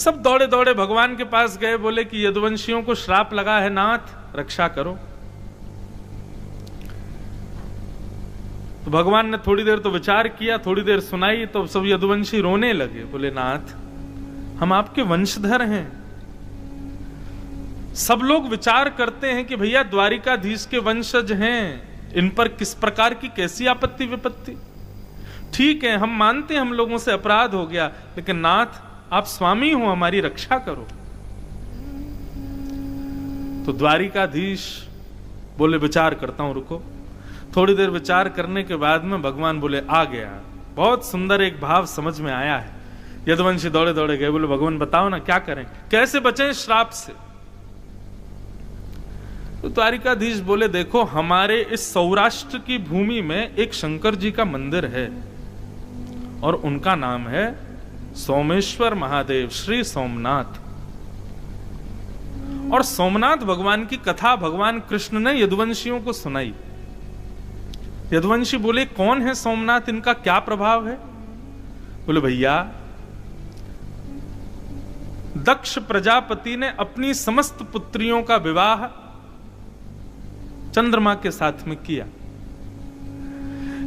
सब दौड़े दौड़े भगवान के पास गए, बोले कि यदुवंशियों को श्राप लगा है, नाथ रक्षा करो। तो भगवान ने थोड़ी देर तो विचार किया, थोड़ी देर सुनाई, तो सब यदुवंशी रोने लगे, बोले नाथ हम आपके वंशधर हैं। सब लोग विचार करते हैं कि भैया द्वारिकाधीश के वंशज हैं, इन पर किस प्रकार की कैसी आपत्ति विपत्ति। ठीक है, हम मानते हैं हम लोगों से अपराध हो गया, लेकिन नाथ आप स्वामी हो, हमारी रक्षा करो। तो द्वारिकाधीश बोले विचार करता हूं, रुको। थोड़ी देर विचार करने के बाद में भगवान बोले आ गया। बहुत सुंदर एक भाव समझ में आया है। यदुवंशी दौड़े दौड़े गए, बोले भगवान बताओ ना क्या करें, कैसे बचें श्राप से। तो द्वारिकाधीश बोले देखो, हमारे इस सौराष्ट्र की भूमि में एक शंकर जी का मंदिर है और उनका नाम है सोमेश्वर महादेव, श्री सोमनाथ। और सोमनाथ भगवान की कथा भगवान कृष्ण ने यदुवंशियों को सुनाई। यदुवंशी बोले कौन है सोमनाथ, इनका क्या प्रभाव है। बोले भैया दक्ष प्रजापति ने अपनी समस्त पुत्रियों का विवाह चंद्रमा के साथ में किया,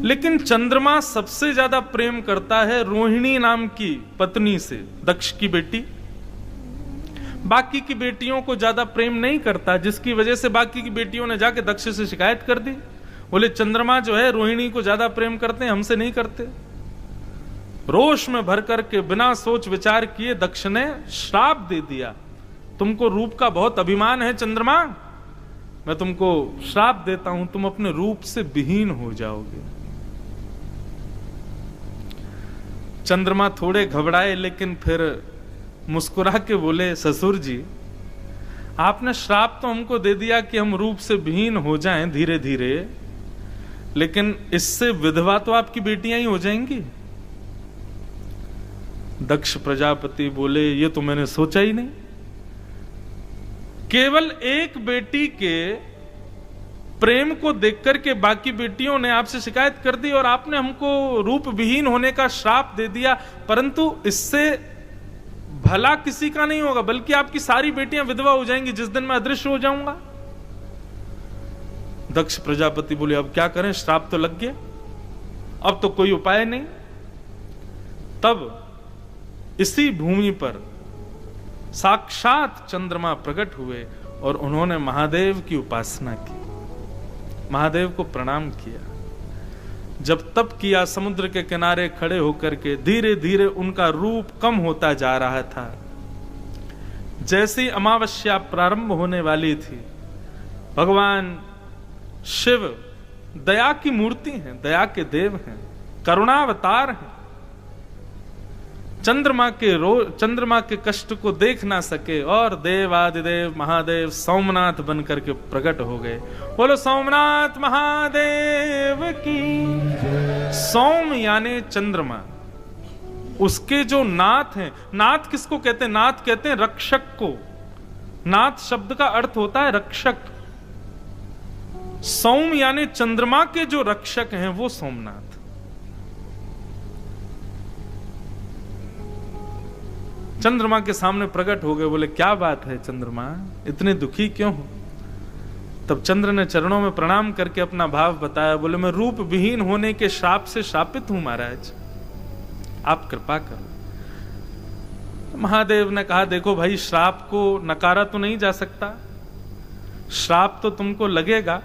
लेकिन चंद्रमा सबसे ज्यादा प्रेम करता है रोहिणी नाम की पत्नी से, दक्ष की बेटी। बाकी की बेटियों को ज्यादा प्रेम नहीं करता, जिसकी वजह से बाकी की बेटियों ने जाके दक्ष से शिकायत कर दी। बोले चंद्रमा जो है रोहिणी को ज्यादा प्रेम करते हैं, हमसे नहीं करते। रोष में भर करके बिना सोच विचार किए दक्ष ने श्राप दे दिया, तुमको रूप का बहुत अभिमान है चंद्रमा, मैं तुमको श्राप देता हूं, तुम अपने रूप से विहीन हो जाओगे। चंद्रमा थोड़े घबराए, लेकिन फिर मुस्कुरा के बोले ससुर जी आपने श्राप तो हमको दे दिया कि हम रूप से विहीन हो जाएं धीरे धीरे, लेकिन इससे विधवा तो आपकी बेटियां ही हो जाएंगी। दक्ष प्रजापति बोले ये तो मैंने सोचा ही नहीं। केवल एक बेटी के प्रेम को देखकर के बाकी बेटियों ने आपसे शिकायत कर दी और आपने हमको रूप विहीन होने का श्राप दे दिया, परंतु इससे भला किसी का नहीं होगा, बल्कि आपकी सारी बेटियां विधवा हो जाएंगी जिस दिन मैं अदृश्य हो जाऊंगा। दक्ष प्रजापति बोले अब क्या करें, श्राप तो लग गया, अब तो कोई उपाय नहीं। तब इसी भूमि पर साक्षात चंद्रमा प्रकट हुए और उन्होंने महादेव की उपासना की, महादेव को प्रणाम किया। जब तप किया, समुद्र के किनारे खड़े होकर के धीरे धीरे उनका रूप कम होता जा रहा था। जैसी अमावस्या प्रारंभ होने वाली थी, भगवान शिव दया की मूर्ति हैं, दया के देव हैं, करुणावतार हैं। चंद्रमा के कष्ट को देख ना सके और देवादिदेव महादेव सोमनाथ बन करके प्रकट हो गए। बोलो सोमनाथ महादेव की। सोम यानी चंद्रमा, उसके जो नाथ हैं, नाथ किसको कहते हैं, नाथ कहते हैं रक्षक को। नाथ शब्द का अर्थ होता है रक्षक। सोम यानी चंद्रमा के जो रक्षक हैं वो सोमनाथ। चंद्रमा के सामने प्रकट हो गए, बोले क्या बात है चंद्रमा, इतने दुखी क्यों हो। तब चंद्र ने चरणों में प्रणाम करके अपना भाव बताया। बोले मैं रूप विहीन होने के श्राप से शापित हूं महाराज, आप कृपा करो। महादेव ने कहा देखो भाई, श्राप को नकारा तो नहीं जा सकता, श्राप तो तुमको लगेगा,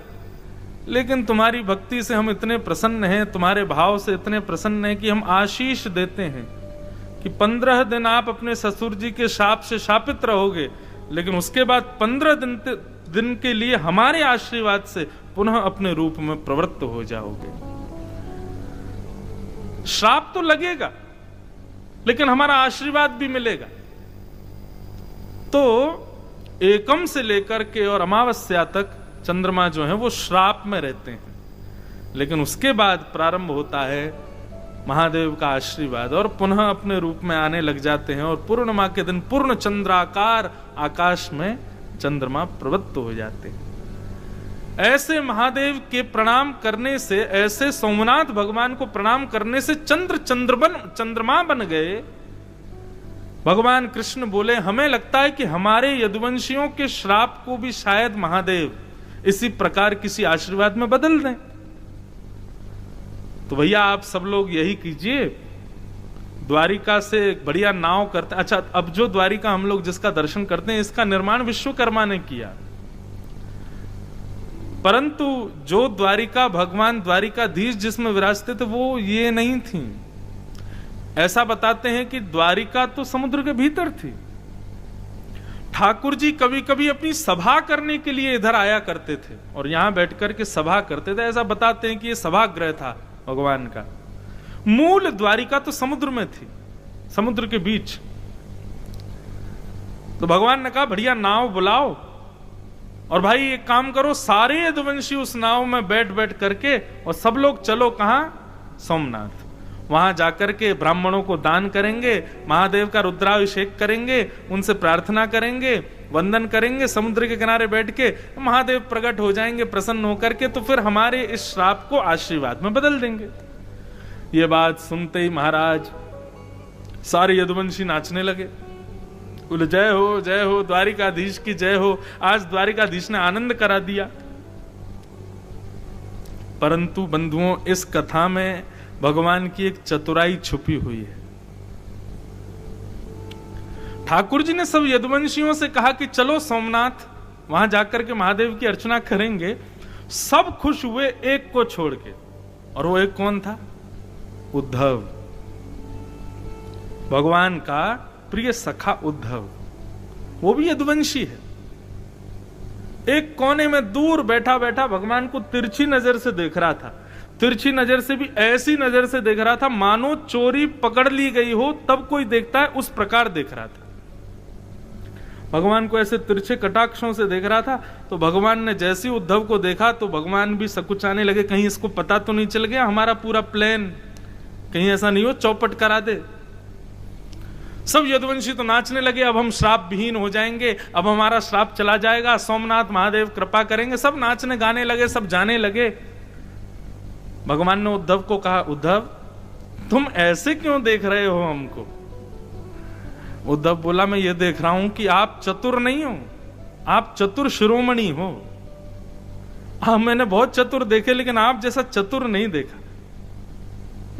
लेकिन तुम्हारी भक्ति से हम इतने प्रसन्न हैं, तुम्हारे भाव से इतने प्रसन्न हैं कि हम आशीष देते हैं कि 15 दिन आप अपने ससुर जी के शाप से शापित रहोगे, लेकिन उसके बाद 15 दिन के लिए हमारे आशीर्वाद से पुनः अपने रूप में प्रवृत्त हो जाओगे। श्राप तो लगेगा, लेकिन हमारा आशीर्वाद भी मिलेगा। तो एकम से लेकर के और अमावस्या तक चंद्रमा जो है वो श्राप में रहते हैं, लेकिन उसके बाद प्रारंभ होता है महादेव का आशीर्वाद और पुनः अपने रूप में आने लग जाते हैं। और पूर्णिमा के दिन पूर्ण चंद्राकार आकाश में चंद्रमा प्रवृत्त हो जाते हैं। ऐसे महादेव के प्रणाम करने से, ऐसे सोमनाथ भगवान को प्रणाम करने से चंद्रमा बन गए भगवान कृष्ण बोले हमें लगता है कि हमारे यदुवंशियों के श्राप को भी शायद महादेव इसी प्रकार किसी आशीर्वाद में बदल दें। तो भैया आप सब लोग यही कीजिए, द्वारिका से एक बढ़िया नाव करते। अच्छा, अब जो द्वारिका हम लोग जिसका दर्शन करते हैं, इसका निर्माण विश्वकर्मा ने किया, परंतु जो द्वारिका भगवान द्वारिकाधीश जिसमें विराजते थे वो ये नहीं थी। ऐसा बताते हैं कि द्वारिका तो समुद्र के भीतर थी। ठाकुर जी कभी कभी अपनी सभा करने के लिए इधर आया करते थे और यहां बैठकर के सभा करते थे। ऐसा बताते हैं कि ये सभागृह था भगवान का। मूल द्वारिका तो समुद्र में थी, समुद्र के बीच। तो भगवान ने कहा बढ़िया नाव बुलाओ और भाई एक काम करो, सारे यदुवंशी उस नाव में बैठ बैठ करके और सब लोग चलो कहां, सोमनाथ। वहां जाकर के ब्राह्मणों को दान करेंगे, महादेव का रुद्राभिषेक करेंगे, उनसे प्रार्थना करेंगे, वंदन करेंगे, समुद्र के किनारे बैठ के महादेव प्रकट हो जाएंगे प्रसन्न होकर के, तो फिर हमारे इस श्राप को आशीर्वाद में बदल देंगे। ये बात सुनते ही महाराज सारे यदुवंशी नाचने लगे, बोले जय हो द्वारिकाधीश की जय हो, आज द्वारिकाधीश ने आनंद करा दिया। परंतु बंधुओं, इस कथा में भगवान की एक चतुराई छुपी हुई है। ठाकुर जी ने सब यदुवंशियों से कहा कि चलो सोमनाथ, वहां जाकर के महादेव की अर्चना करेंगे। सब खुश हुए एक को छोड़ के, और वो एक कौन था, उद्धव, भगवान का प्रिय सखा उद्धव। वो भी यदुवंशी है। एक कोने में दूर बैठा बैठा भगवान को तिरछी नजर से देख रहा था। तिरछी नजर से भी ऐसी नजर से देख रहा था मानो चोरी पकड़ ली गई हो तब कोई देखता है, उस प्रकार देख रहा था। भगवान को ऐसे तिरछे कटाक्षों से देख रहा था। तो भगवान ने जैसे उद्धव को देखा तो भगवान भी सकुचाने लगे, कहीं इसको पता तो नहीं चल गया हमारा पूरा प्लान, कहीं ऐसा नहीं हो चौपट करा दे। सब यदुवंशी तो नाचने लगे, अब हम श्राप विहीन हो जाएंगे, अब हमारा श्राप चला जाएगा, सोमनाथ महादेव कृपा करेंगे। सब नाचने गाने लगे, सब जाने लगे। भगवान ने उद्धव को कहा, उद्धव तुम ऐसे क्यों देख रहे हो हमको? उद्धव बोला, मैं ये देख रहा हूं कि आप चतुर नहीं हो, आप चतुर शिरोमणि हो। हाँ, मैंने बहुत चतुर देखे लेकिन आप जैसा चतुर नहीं देखा।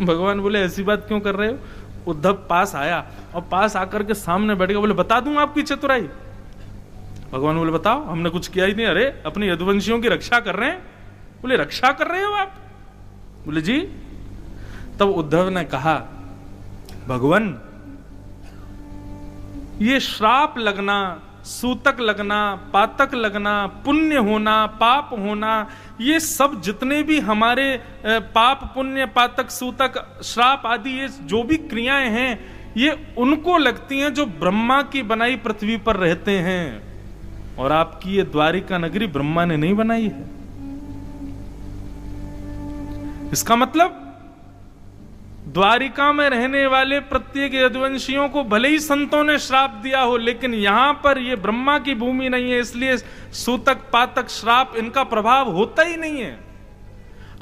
भगवान बोले, ऐसी बात क्यों कर रहे हो? उद्धव पास आया और पास आकर के सामने बैठ गया, बोले बता दूं आपकी चतुराई? भगवान बोले बताओ, हमने कुछ किया ही नहीं। अरे अपने यदुवंशियों की रक्षा कर रहे हैं। बोले रक्षा कर रहे हो आप? बोले जी। तब उद्धव ने कहा, भगवान ये श्राप लगना, सूतक लगना, पातक लगना, पुण्य होना, पाप होना, ये सब जितने भी हमारे पाप पुण्य पातक सूतक श्राप आदि ये जो भी क्रियाएं हैं, ये उनको लगती हैं जो ब्रह्मा की बनाई पृथ्वी पर रहते हैं। और आपकी ये द्वारिका नगरी ब्रह्मा ने नहीं बनाई है। इसका मतलब द्वारिका में रहने वाले प्रत्येक यदुवंशियों को भले ही संतों ने श्राप दिया हो, लेकिन यहां पर यह ब्रह्मा की भूमि नहीं है, इसलिए सूतक पातक श्राप इनका प्रभाव होता ही नहीं है।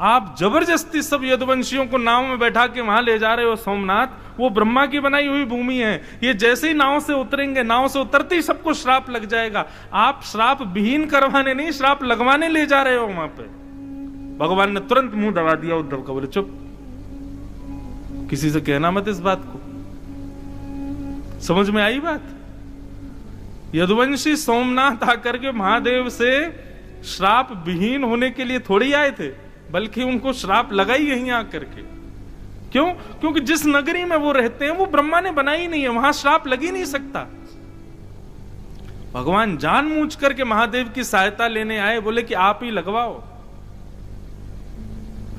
आप जबरदस्ती सब यदुवंशियों को नाव में बैठा के वहां ले जा रहे हो सोमनाथ, वो ब्रह्मा की बनाई हुई भूमि है। ये जैसे ही नाव से उतरेंगे, नाव से उतरते ही सबको श्राप लग जाएगा। आप श्राप विहीन करवाने नहीं, श्राप लगवाने ले जा रहे हो वहां पे। भगवान ने तुरंत मुंह दबा दिया उद्धव का, बोले चुप, किसी से कहना मत इस बात को। समझ में आई बात? यदुवंशी सोमनाथ आकर के महादेव से श्राप विहीन होने के लिए थोड़ी आए थे, बल्कि उनको श्राप लगा ही यहीं आकर के। क्यों? क्योंकि जिस नगरी में वो रहते हैं वो ब्रह्मा ने बनाई नहीं है, वहां श्राप लग ही नहीं सकता। भगवान जानबूझ करके महादेव की सहायता लेने आए, बोले कि आप ही लगवाओ।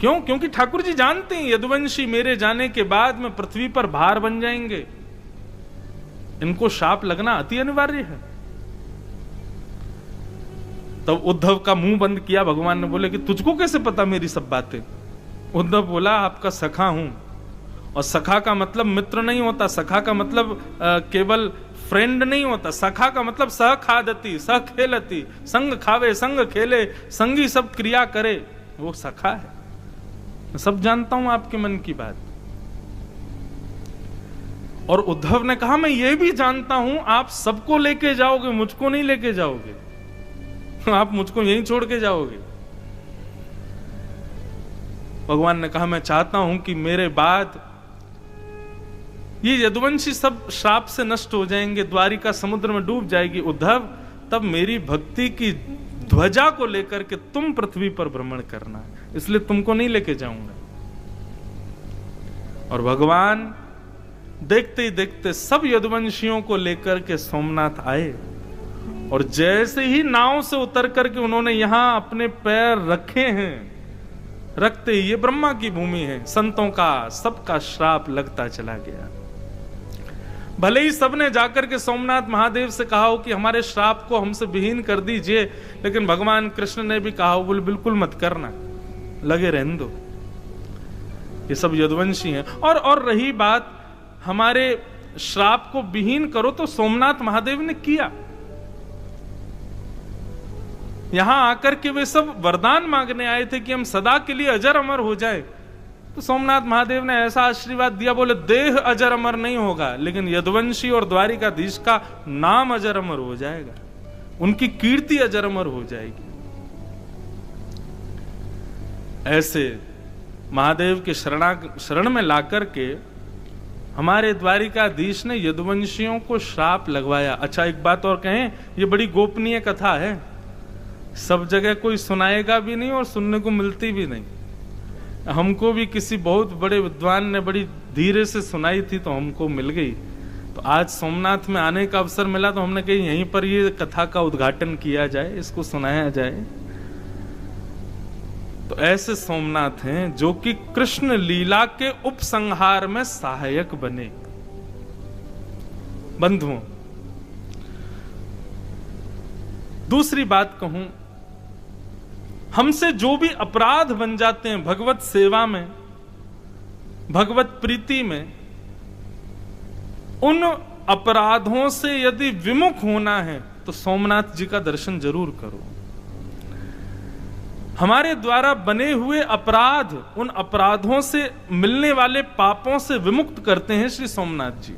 क्यों? क्योंकि ठाकुर जी जानते हैं यदुवंशी मेरे जाने के बाद में पृथ्वी पर भार बन जाएंगे, इनको शाप लगना अति अनिवार्य है। तब उद्धव का मुंह बंद किया। भगवान ने बोले कि तुझको कैसे पता मेरी सब बातें? उद्धव बोला, आपका सखा हूं, और सखा का मतलब मित्र नहीं होता, सखा का मतलब केवल फ्रेंड नहीं होता। सखा का मतलब सह खादती सह खेलती, संग खावे संग खेले, संगी सब क्रिया करे, वो सखा है। मैं सब जानता हूं आपके मन की बात। और उद्धव ने कहा मैं ये भी जानता हूं आप सबको लेके जाओगे, मुझको नहीं लेके जाओगे, आप मुझको यहीं छोड़ के जाओगे। भगवान ने कहा मैं चाहता हूं कि मेरे बाद ये यदुवंशी सब श्राप से नष्ट हो जाएंगे, द्वारिका समुद्र में डूब जाएगी उद्धव, तब मेरी भक्ति की ध्वजा को लेकर के तुम पृथ्वी पर भ्रमण करना, इसलिए तुमको नहीं लेके जाऊंगा। और भगवान देखते ही देखते सब यदुवंशियों को लेकर के सोमनाथ आए, और जैसे ही नाव से उतर करके उन्होंने यहां अपने पैर रखे हैं, रखते ही, ये ब्रह्मा की भूमि है, संतों का सबका श्राप लगता चला गया। भले ही सबने जाकर के सोमनाथ महादेव से कहा हो कि हमारे श्राप को हमसे विहीन कर दीजिए, लेकिन भगवान कृष्ण ने भी कहा बोले बिल्कुल मत करना, लगे रहने दो, ये सब यदुवंशी हैं। और रही बात हमारे श्राप को विहीन करो, तो सोमनाथ महादेव ने किया। यहां आकर के वे सब वरदान मांगने आए थे कि हम सदा के लिए अजर अमर हो जाए, तो सोमनाथ महादेव ने ऐसा आशीर्वाद दिया, बोले देह अजर अमर नहीं होगा, लेकिन यदुवंशी और द्वारिकाधीश का नाम अजर अमर हो जाएगा, उनकी कीर्ति अजर अमर हो जाएगी। ऐसे महादेव के शरण में लाकर के हमारे द्वारिकाधीश ने यदुवंशियों को श्राप लगवाया। अच्छा एक बात और कहें, ये बड़ी गोपनीय कथा है, सब जगह कोई सुनाएगा भी नहीं और सुनने को मिलती भी नहीं। हमको भी किसी बहुत बड़े विद्वान ने बड़ी धीरे से सुनाई थी तो हमको मिल गई, तो आज सोमनाथ में आने का अवसर मिला तो हमने कही यहीं पर ये कथा का उद्घाटन किया जाए, इसको सुनाया जाए। तो ऐसे सोमनाथ हैं जो कि कृष्ण लीला के उपसंहार में सहायक बने। बंधुओं, दूसरी बात कहूं, हमसे जो भी अपराध बन जाते हैं भगवत सेवा में, भगवत प्रीति में, उन अपराधों से यदि विमुख होना है तो सोमनाथ जी का दर्शन जरूर करो। हमारे द्वारा बने हुए अपराध, उन अपराधों से मिलने वाले पापों से विमुक्त करते हैं श्री सोमनाथ जी,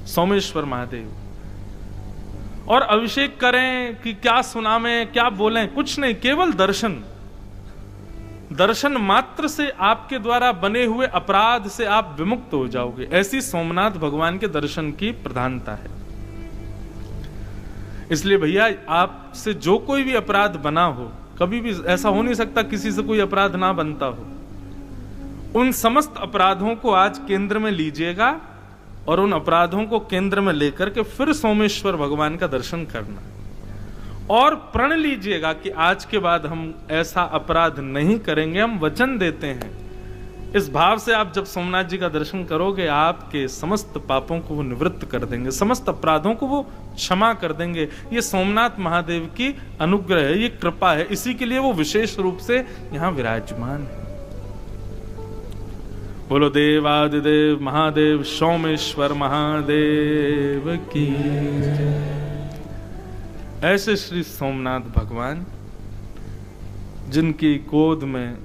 सोमेश्वर महादेव। और अभिषेक करें कि क्या सुनावें, क्या बोलें, कुछ नहीं, केवल दर्शन, दर्शन मात्र से आपके द्वारा बने हुए अपराध से आप विमुक्त हो जाओगे। ऐसी सोमनाथ भगवान के दर्शन की प्रधानता है। इसलिए भैया आपसे जो कोई भी अपराध बना हो, कभी भी ऐसा हो नहीं सकता किसी से कोई अपराध ना बनता हो, उन समस्त अपराधों को आज केंद्र में लीजिएगा और उन अपराधों को केंद्र में लेकर के फिर सोमेश्वर भगवान का दर्शन करना, और प्रण लीजिएगा कि आज के बाद हम ऐसा अपराध नहीं करेंगे, हम वचन देते हैं। इस भाव से आप जब सोमनाथ जी का दर्शन करोगे, आपके समस्त पापों को वो निवृत्त कर देंगे, समस्त अपराधों को वो क्षमा कर देंगे। ये सोमनाथ महादेव की अनुग्रह है, ये कृपा है, इसी के लिए वो विशेष रूप से यहां विराजमान है। बोलो देवादिदेव महादेव सोमेश्वर महादेव की। ऐसे श्री सोमनाथ भगवान जिनकी गोद में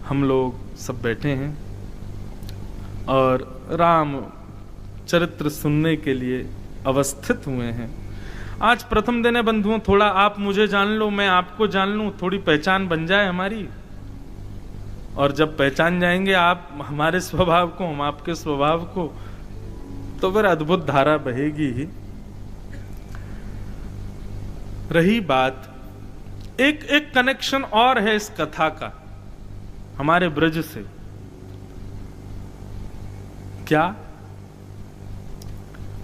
हम लोग सब बैठे हैं और राम चरित्र सुनने के लिए अवस्थित हुए हैं। आज प्रथम दिन है बंधुओं, थोड़ा आप मुझे जान लो, मैं आपको जान लूं, थोड़ी पहचान बन जाए हमारी। और जब पहचान जाएंगे आप हमारे स्वभाव को, हम आपके स्वभाव को, तो फिर अद्भुत धारा बहेगी ही। रही बात, एक कनेक्शन और है इस कथा का हमारे ब्रज से। क्या?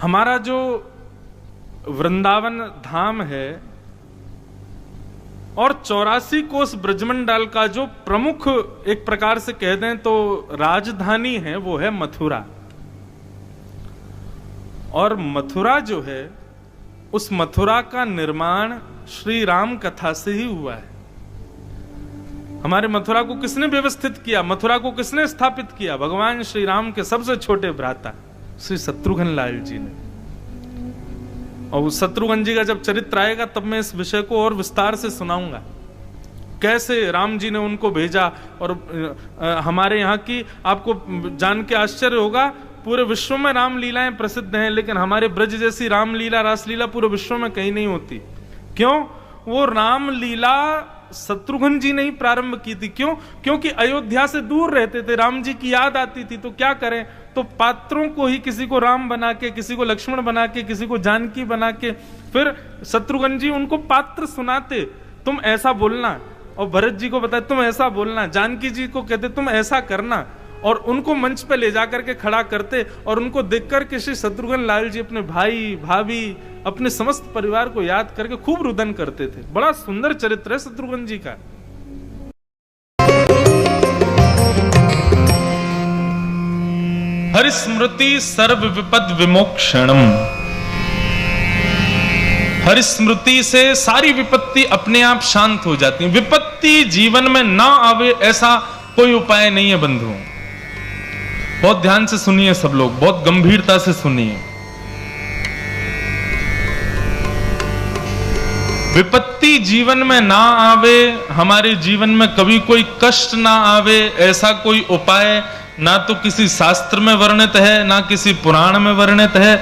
हमारा जो वृंदावन धाम है और 84 कोस ब्रजमंडल का जो प्रमुख, एक प्रकार से कह दें तो राजधानी है, वो है मथुरा। और मथुरा जो है, उस मथुरा का निर्माण श्री राम कथा से ही हुआ है। हमारे मथुरा को किसने व्यवस्थित किया, मथुरा को किसने स्थापित किया? भगवान श्री राम के सबसे छोटे भ्राता श्री शत्रुघ्न लाल जी ने। और शत्रुघ्न जी का जब चरित्र आएगा तब मैं इस विषय को और विस्तार से सुनाऊंगा, कैसे राम जी ने उनको भेजा। और हमारे यहाँ की आपको जान के आश्चर्य होगा, पूरे विश्व में रामलीलाएं प्रसिद्ध हैं, लेकिन हमारे ब्रज जैसी रामलीला रासलीला पूरे विश्व में कहीं नहीं होती। क्यों? वो रामलीला शत्रुघ्न जी ने ही प्रारंभ की थी। क्यों? क्योंकि अयोध्या से दूर रहते थे, राम जी की याद आती थी, तो क्या करें, तो पात्रों को ही किसी को राम बना के, किसी को लक्ष्मण बना के, किसी को जानकी बना के, फिर शत्रुघ्न जी उनको पात्र सुनाते, तुम ऐसा बोलना, और भरत जी को बताए तुम ऐसा बोलना, जानकी जी को कहते तुम ऐसा करना, और उनको मंच पे ले जाकर के खड़ा करते, और उनको देखकर के श्री शत्रुघ्न लाल जी अपने भाई भाभी अपने समस्त परिवार को याद करके खूब रुदन करते थे। बड़ा सुंदर चरित्र है शत्रुघ्न जी का। हरिस्मृति सर्व विपद विमोक्षणम, हरिस्मृति से सारी विपत्ति अपने आप शांत हो जाती है। विपत्ति जीवन में ना आवे ऐसा कोई उपाय नहीं है बंधुओं। बहुत ध्यान से सुनिए सब लोग, बहुत गंभीरता से सुनिए। विपत्ति जीवन में ना आवे, हमारे जीवन में कभी कोई कष्ट ना आवे, ऐसा कोई उपाय ना तो किसी शास्त्र में वर्णित है, ना किसी पुराण में वर्णित है,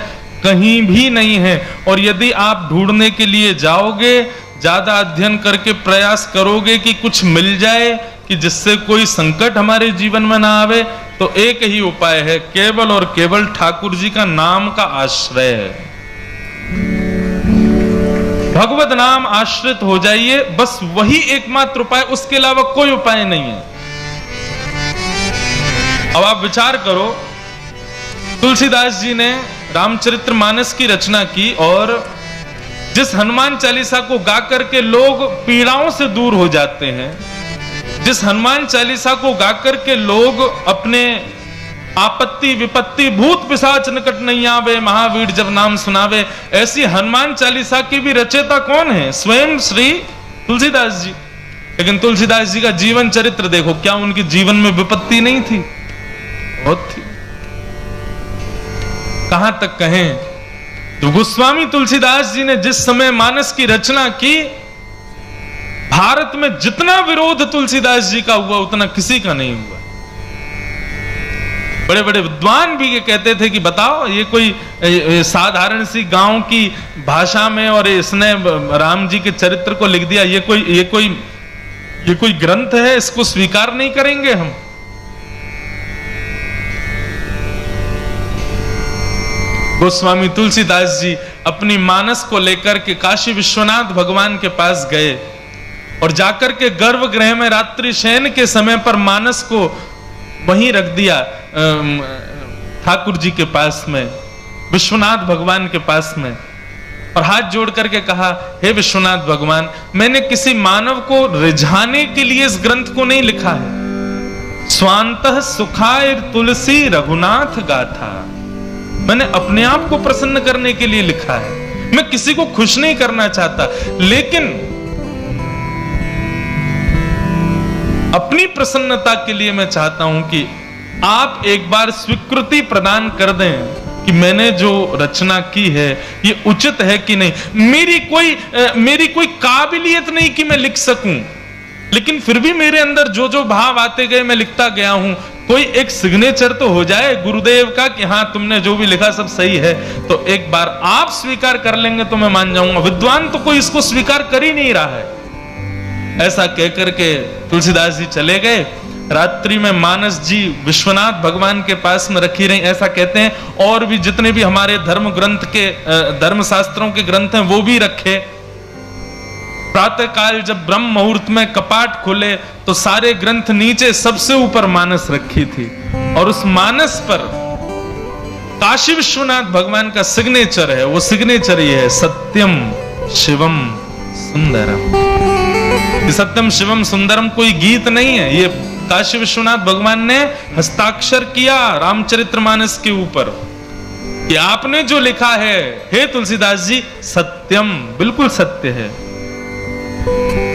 कहीं भी नहीं है। और यदि आप ढूंढने के लिए जाओगे, ज्यादा अध्ययन करके प्रयास करोगे कि कुछ मिल जाए कि जिससे कोई संकट हमारे जीवन में ना आवे, तो एक ही उपाय है, केवल और केवल ठाकुर जी का नाम का आश्रय है। भगवत नाम आश्रित हो जाइए, बस वही एकमात्र उपाय, उसके अलावा कोई उपाय नहीं है। अब आप विचार करो, तुलसीदास जी ने रामचरितमानस की रचना की, और जिस हनुमान चालीसा को गा करके लोग पीड़ाओं से दूर हो जाते हैं, जिस हनुमान चालीसा को गा करके लोग अपने आपत्ति विपत्ति भूत पिशाच निकट नहीं आवे, महावीर जब नाम सुनावे, ऐसी हनुमान चालीसा की भी रचयिता कौन है? स्वयं श्री तुलसीदास जी। लेकिन तुलसीदास जी का जीवन चरित्र देखो, क्या उनके जीवन में विपत्ति नहीं थी? बहुत थी। कहां तक कहें, तो गोस्वामी तुलसीदास जी ने जिस समय मानस की रचना की, भारत में जितना विरोध तुलसीदास जी का हुआ उतना किसी का नहीं हुआ। बड़े बड़े विद्वान भी ये कहते थे कि बताओ, ये कोई साधारण सी गांव की भाषा में और इसने राम जी के चरित्र को लिख दिया, ये कोई ग्रंथ है, इसको स्वीकार नहीं करेंगे हम। गोस्वामी तुलसीदास जी अपनी मानस को लेकर के काशी विश्वनाथ भगवान के पास गए, और जाकर के गर्भगृह में रात्रि शयन के समय पर मानस को वहीं रख दिया, ठाकुर जी के पास में, विश्वनाथ भगवान के पास में, और हाथ जोड़ करके कहा, हे विश्वनाथ भगवान, मैंने किसी मानव को रिझाने के लिए इस ग्रंथ को नहीं लिखा है। स्वांतः सुखाय तुलसी रघुनाथ गाथा, मैंने अपने आप को प्रसन्न करने के लिए लिखा है, मैं किसी को खुश नहीं करना चाहता, लेकिन अपनी प्रसन्नता के लिए मैं चाहता हूं कि आप एक बार स्वीकृति प्रदान कर दें कि मैंने जो रचना की है ये उचित है कि नहीं। मेरी कोई काबिलियत नहीं कि मैं लिख सकूं, लेकिन फिर भी मेरे अंदर जो जो भाव आते गए मैं लिखता गया हूं। कोई एक सिग्नेचर तो हो जाए गुरुदेव का कि हाँ तुमने जो भी लिखा सब सही है, तो एक बार आप स्वीकार कर लेंगे तो मैं मान जाऊंगा। विद्वान तो कोई इसको स्वीकार कर ही नहीं रहा है। ऐसा कहकर के तुलसीदास जी चले गए। रात्रि में मानस जी विश्वनाथ भगवान के पास में रखी रही, ऐसा कहते हैं। और भी जितने भी हमारे धर्म ग्रंथ के धर्म शास्त्रों के ग्रंथ हैं वो भी रखे। प्रातः काल जब ब्रह्म मुहूर्त में कपाट खुले तो सारे ग्रंथ नीचे सबसे ऊपर मानस रखी थी, और उस मानस पर काशी विश्वनाथ भगवान का सिग्नेचर है। वो सिग्नेचर ये है, सत्यम शिवम सुंदरम। सत्यम शिवम सुंदरम कोई गीत नहीं है, ये काशी विश्वनाथ भगवान ने हस्ताक्षर किया रामचरितमानस के ऊपर कि आपने जो लिखा है हे तुलसीदास जी सत्यम, बिल्कुल सत्य है।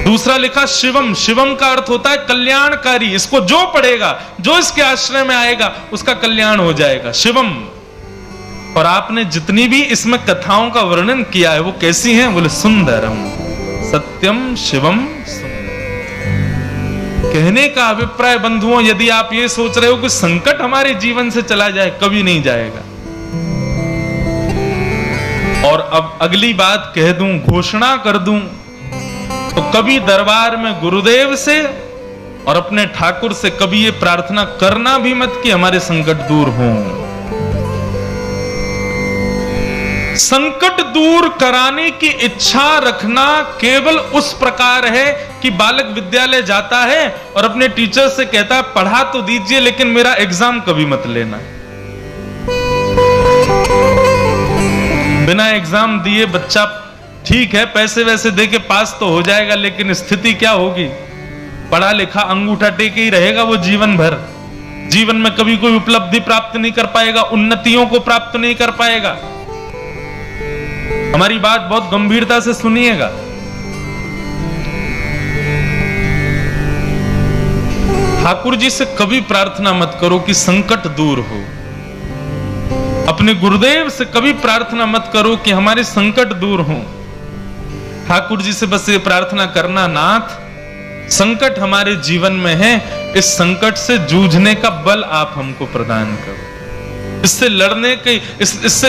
दूसरा लिखा शिवम, शिवम का अर्थ होता है कल्याणकारी। इसको जो पढ़ेगा, जो इसके आश्रय में आएगा उसका कल्याण हो जाएगा, शिवम। और आपने जितनी भी इसमें कथाओं का वर्णन किया है वो कैसी हैं? बोले सुंदरम, सत्यम शिवम सुंदर। कहने का अभिप्राय बंधुओं, यदि आप ये सोच रहे हो कि संकट हमारे जीवन से चला जाए, कभी नहीं जाएगा। और अब अगली बात कह दूं, घोषणा कर दूं, तो कभी दरबार में गुरुदेव से और अपने ठाकुर से कभी ये प्रार्थना करना भी मत कि हमारे संकट दूर हों। संकट दूर कराने की इच्छा रखना केवल उस प्रकार है कि बालक विद्यालय जाता है और अपने टीचर से कहता है पढ़ा तो दीजिए लेकिन मेरा एग्जाम कभी मत लेना। बिना एग्जाम दिए बच्चा ठीक है पैसे वैसे दे के पास तो हो जाएगा, लेकिन स्थिति क्या होगी? पढ़ा लिखा अंगूठा टेके ही रहेगा वो जीवन भर। जीवन में कभी कोई उपलब्धि प्राप्त नहीं कर पाएगा, उन्नतियों को प्राप्त नहीं कर पाएगा। हमारी बात बहुत गंभीरता से सुनिएगा। ठाकुर जी से कभी प्रार्थना मत करो कि संकट दूर हो। अपने गुरुदेव से कभी प्रार्थना मत करो कि हमारे संकट दूर हो। ठाकुर जी से बस ये प्रार्थना करना, नाथ संकट हमारे जीवन में है, इस संकट से जूझने का बल आप हमको प्रदान करो, इससे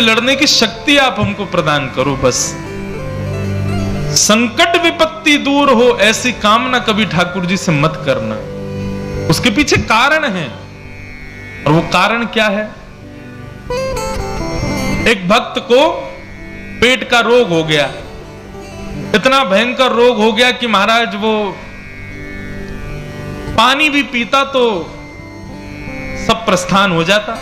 लड़ने की शक्ति आप हमको प्रदान करो। बस संकट विपत्ति दूर हो ऐसी कामना कभी ठाकुर जी से मत करना। उसके पीछे कारण है, और वो कारण क्या है? एक भक्त को पेट का रोग हो गया, इतना भयंकर रोग हो गया कि महाराज वो पानी भी पीता तो सब प्रस्थान हो जाता।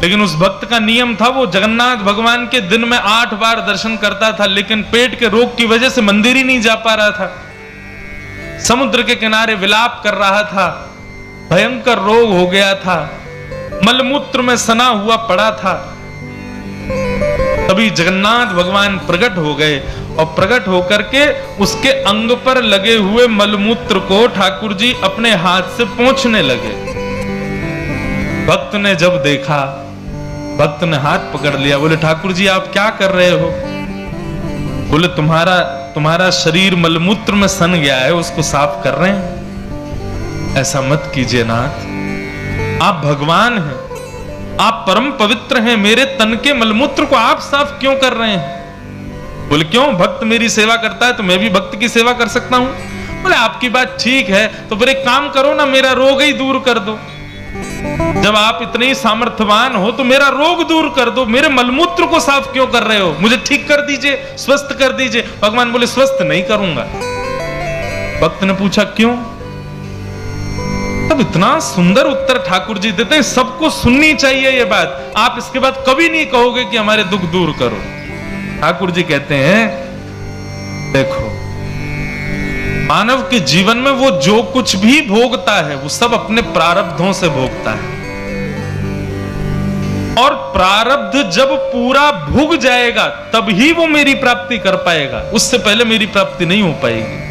लेकिन उस भक्त का नियम था, वो जगन्नाथ भगवान के दिन में 8 बार दर्शन करता था, लेकिन पेट के रोग की वजह से मंदिर ही नहीं जा पा रहा था। समुद्र के किनारे विलाप कर रहा था, भयंकर रोग हो गया था, मलमूत्र में सना हुआ पड़ा था। तभी जगन्नाथ भगवान प्रकट हो गए और प्रकट होकर के उसके अंग पर लगे हुए मलमूत्र को ठाकुर जी अपने हाथ से पोंछने लगे। भक्त ने जब देखा, भक्त ने हाथ पकड़ लिया, बोले ठाकुर जी आप क्या कर रहे हो? बोले तुम्हारा शरीर मलमूत्र में सन गया है, उसको साफ कर रहे हैं। ऐसा मत कीजिए नाथ, आप भगवान हैं, आप परम पवित्र हैं, मेरे तन के मलमूत्र को आप साफ क्यों कर रहे हैं? बोले क्यों? भक्त मेरी सेवा करता है तो मैं भी भक्त की सेवा कर सकता हूं। बोले आपकी बात ठीक है, तो फिर एक काम करो ना, मेरा रोग ही दूर कर दो। जब आप इतने ही सामर्थ्यवान हो तो मेरा रोग दूर कर दो, मेरे मलमूत्र को साफ क्यों कर रहे हो? मुझे ठीक कर दीजिए, स्वस्थ कर दीजिए। भगवान बोले स्वस्थ नहीं करूंगा। भक्त ने पूछा क्यों? तब इतना सुंदर उत्तर ठाकुर जी देते हैं, सबको सुननी चाहिए ये बात। आप इसके बाद कभी नहीं कहोगे कि हमारे दुख दूर करो। ठाकुर जी कहते हैं देखो, मानव के जीवन में वो जो कुछ भी भोगता है वो सब अपने प्रारब्धों से भोगता है, और प्रारब्ध जब पूरा भुग जाएगा तभी वो मेरी प्राप्ति कर पाएगा, उससे पहले मेरी प्राप्ति नहीं हो पाएगी।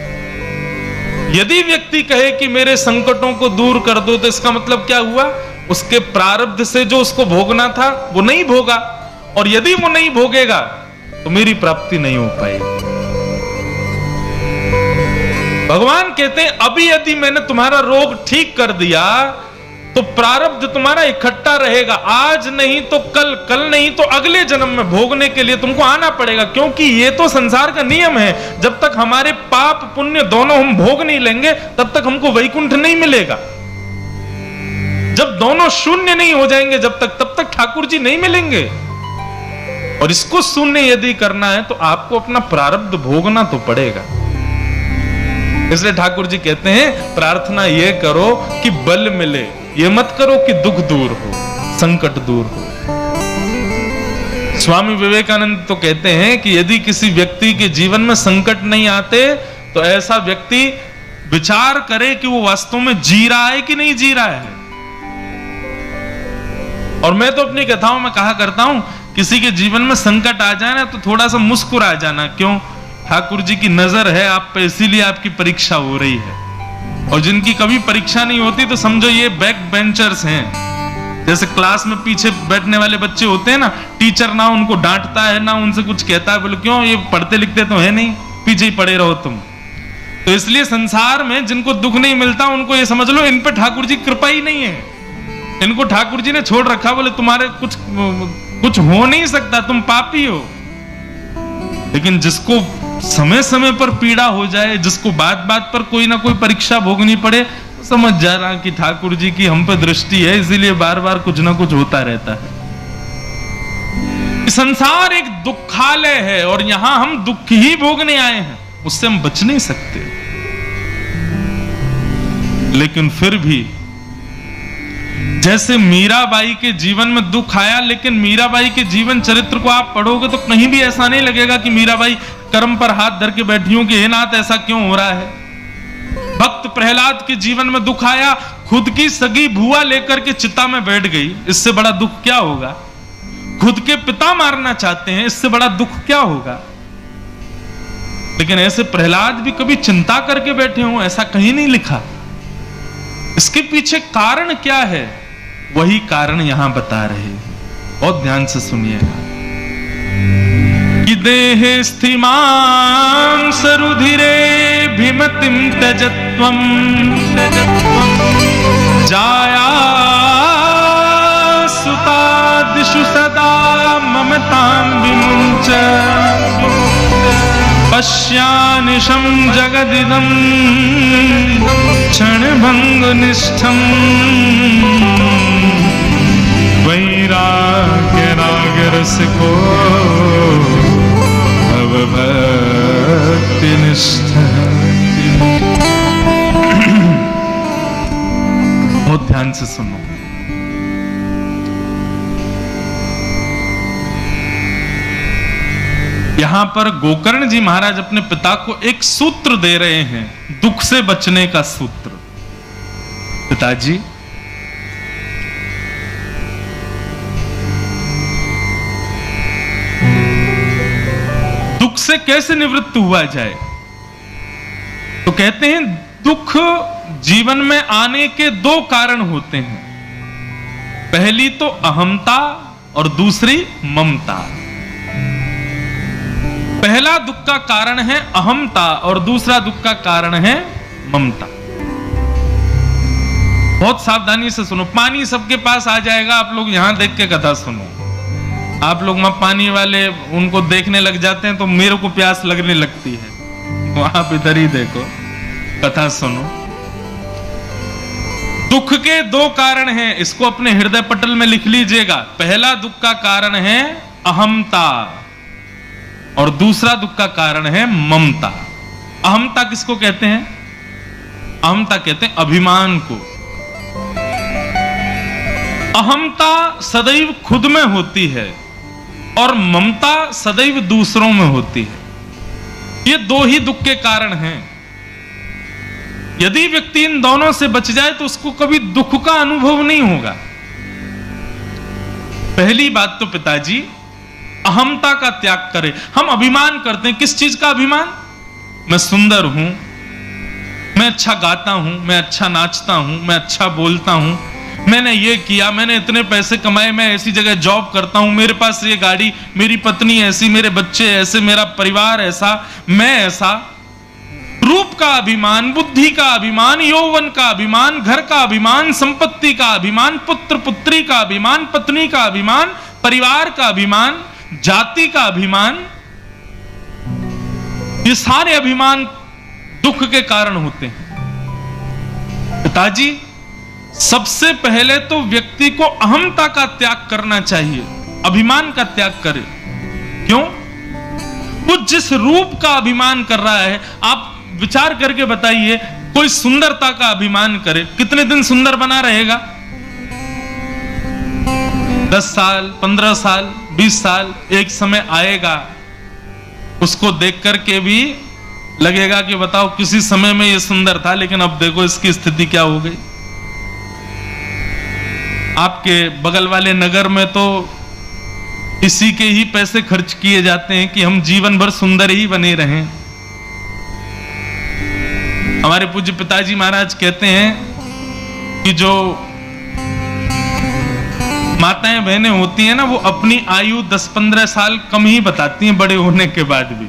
यदि व्यक्ति कहे कि मेरे संकटों को दूर कर दो, तो इसका मतलब क्या हुआ? उसके प्रारब्ध से जो उसको भोगना था वो नहीं भोगा, और यदि वो नहीं भोगेगा तो मेरी प्राप्ति नहीं हो पाएगी। भगवान कहते हैं अभी यदि मैंने तुम्हारा रोग ठीक कर दिया तो प्रारब्ध तुम्हारा इकट्ठा रहेगा, आज नहीं तो कल, कल नहीं तो अगले जन्म में भोगने के लिए तुमको आना पड़ेगा, क्योंकि ये तो संसार का नियम है। जब तक हमारे पाप पुण्य दोनों हम भोग नहीं लेंगे तब तक हमको वैकुंठ नहीं मिलेगा। जब दोनों शून्य नहीं हो जाएंगे जब तक, तब तक ठाकुर जी नहीं मिलेंगे। और इसको शून्य यदि करना है तो आपको अपना प्रारब्ध भोगना तो पड़ेगा। इसलिए ठाकुर जी कहते हैं प्रार्थना ये करो कि बल मिले, ये मत करो कि दुख दूर हो, संकट दूर हो। स्वामी विवेकानंद तो कहते हैं कि यदि किसी व्यक्ति के जीवन में संकट नहीं आते तो ऐसा व्यक्ति विचार करे कि वो वास्तव में जी रहा है कि नहीं जी रहा है। और मैं तो अपनी कथाओं में कहा करता हूं, किसी के जीवन में संकट आ जाए ना तो थोड़ा सा मुस्कुरा जाना। क्यों? ठाकुर जी की नजर है आप पे, इसीलिए आपकी परीक्षा हो रही है। और जिनकी कभी परीक्षा नहीं होती तो समझो ये बैक बेंचर्स हैं। जैसे क्लास में पीछे बैठने वाले बच्चे होते हैं ना, टीचर ना उनको डांटता है ना उनसे कुछ कहता है, बोले क्यों? ये पढ़ते लिखते तो है नहीं, पीछे ही पड़े रहो तुम। तो इसलिए संसार में जिनको दुख नहीं मिलता उनको ये समझ लो इन पे ठाकुर जी कृपा ही नहीं है, इनको ठाकुर जी ने छोड़ रखा, बोले तुम्हारे कुछ हो नहीं सकता, तुम पापी हो। लेकिन जिसको समय समय पर पीड़ा हो जाए, जिसको बात बात पर कोई ना कोई परीक्षा भोगनी पड़े, समझ जा रहा कि ठाकुर जी की हम पे दृष्टि है, इसीलिए बार बार कुछ ना कुछ होता रहता है। संसार एक दुखालय है और यहां हम दुख ही भोगने आए हैं, उससे हम बच नहीं सकते। लेकिन फिर भी जैसे मीराबाई के जीवन में दुख आया, लेकिन मीराबाई के जीवन चरित्र को आप पढ़ोगे तो कहीं भी ऐसा नहीं लगेगा कि मीराबाई कर्म पर हाथ धर के बैठी हूं कि हे नाथ ऐसा क्यों हो रहा है। भक्त प्रहलाद के जीवन में दुख आया, खुद की सगी भुआ लेकर के चिता में बैठ गई, इससे बड़ा दुख क्या होगा। खुद के पिता मारना चाहते हैं, इससे बड़ा दुख क्या होगा। लेकिन ऐसे प्रहलाद भी कभी चिंता करके बैठे हों, ऐसा कहीं नहीं लिखा। इसके पीछे कारण क्या है, वही कारण यहां बता रहे हैं, बहुत ध्यान से सुनिएगा। कि देह स्थिमां सरुधिरे भीमतिं त्यजत्वं जाया सुतादिषु सदा ममतां विमुञ्च पश्यानिशं जगदिदं क्षणभङ्गनिष्ठं वैराग्यरागरसिको भक्तिनिष्ठ। बहुत ध्यान से सुनो। यहां पर गोकर्ण जी महाराज अपने पिता को एक सूत्र दे रहे हैं, दुख से बचने का सूत्र। पिताजी, दुख से कैसे निवृत्त हुआ जाए। तो कहते हैं दुख जीवन में आने के दो कारण होते हैं, पहली तो अहमता और दूसरी ममता। पहला दुख का कारण है अहमता और दूसरा दुख का कारण है ममता। बहुत सावधानी से सुनो, पानी सबके पास आ जाएगा, आप लोग यहां देख के कथा सुनो। आप लोग वहां पानी वाले उनको देखने लग जाते हैं तो मेरे को प्यास लगने लगती है, तो आप इधर ही देखो, कथा सुनो। दुख के दो कारण हैं, इसको अपने हृदय पटल में लिख लीजिएगा। पहला दुख का कारण है अहमता और दूसरा दुख का कारण है ममता। अहमता किसको कहते हैं? अहमता कहते हैं अभिमान को। अहमता सदैव खुद में होती है और ममता सदैव दूसरों में होती है। ये दो ही दुख के कारण हैं। यदि व्यक्ति इन दोनों से बच जाए तो उसको कभी दुख का अनुभव नहीं होगा। पहली बात तो पिताजी अहमता का त्याग करें। हम अभिमान करते हैं, किस चीज का अभिमान? मैं सुंदर हूं, मैं अच्छा गाता हूं, मैं अच्छा नाचता हूं, मैं अच्छा बोलता हूं, मैंने ये किया, मैंने इतने पैसे कमाए, मैं ऐसी जगह जॉब करता हूं, मेरे पास ये गाड़ी, मेरी पत्नी ऐसी, मेरे बच्चे ऐसे, मेरा परिवार ऐसा, मैं ऐसा। रूप का अभिमान, बुद्धि का अभिमान, यौवन का अभिमान, घर का अभिमान, संपत्ति का अभिमान, पुत्र पुत्री का अभिमान, पत्नी का अभिमान, परिवार का अभिमान, जाति का अभिमान, ये सारे अभिमान दुख के कारण होते हैं। पिताजी, सबसे पहले तो व्यक्ति को अहमता का त्याग करना चाहिए, अभिमान का त्याग करे। क्यों? वो जिस रूप का अभिमान कर रहा है, आप विचार करके बताइए, कोई सुंदरता का अभिमान करे, कितने दिन सुंदर बना रहेगा? 10 साल, 15 साल, 20 साल, एक समय आएगा उसको देख करके भी लगेगा कि बताओ किसी समय में ये सुंदर था, लेकिन अब देखो इसकी स्थिति क्या हो गई। आपके बगल वाले नगर में तो इसी के ही पैसे खर्च किए जाते हैं कि हम जीवन भर सुंदर ही बने रहें। हमारे पूज्य पिताजी महाराज कहते हैं कि जो माताएं बहनें होती हैं ना, वो अपनी आयु 10-15 साल कम ही बताती हैं बड़े होने के बाद भी।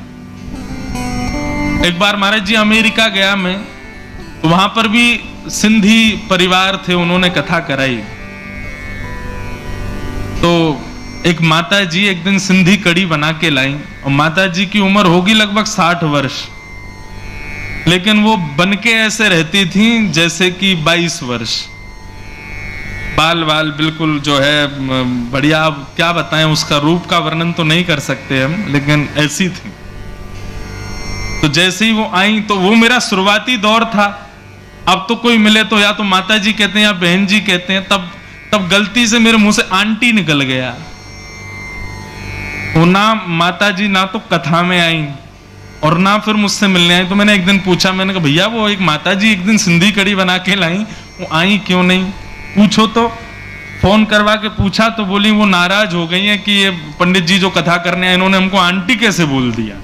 एक बार महाराज जी अमेरिका गया मैं, तो वहां पर भी सिंधी परिवार थे, उन्होंने कथा कराई। तो एक माता जी एक दिन सिंधी कड़ी बना के लाई, और माता जी की उम्र होगी लगभग 60 वर्ष, लेकिन वो बनके ऐसे रहती थी जैसे कि 22 वर्ष। बाल बाल बिल्कुल जो है बढ़िया, क्या बताएं, उसका रूप का वर्णन तो नहीं कर सकते हम, लेकिन ऐसी थी। तो जैसे ही वो आई, तो वो मेरा शुरुआती दौर था। अब तो कोई मिले तो या तो माता जी कहते हैं या बहन जी कहते हैं, तब गलती से मेरे मुंह से आंटी निकल गया। वो ना माता जी ना तो कथा में आई और ना फिर मुझसे मिलने आई। तो मैंने एक दिन पूछा, मैंने कहा भैया वो एक माता जी एक दिन सिंधी कड़ी बना के लाई, वो आई क्यों नहीं, पूछो। तो फोन करवा के पूछा तो बोली वो नाराज हो गई है कि ये पंडित जी जो कथा करने आए इन्होंने हमको आंटी कैसे बोल दिया।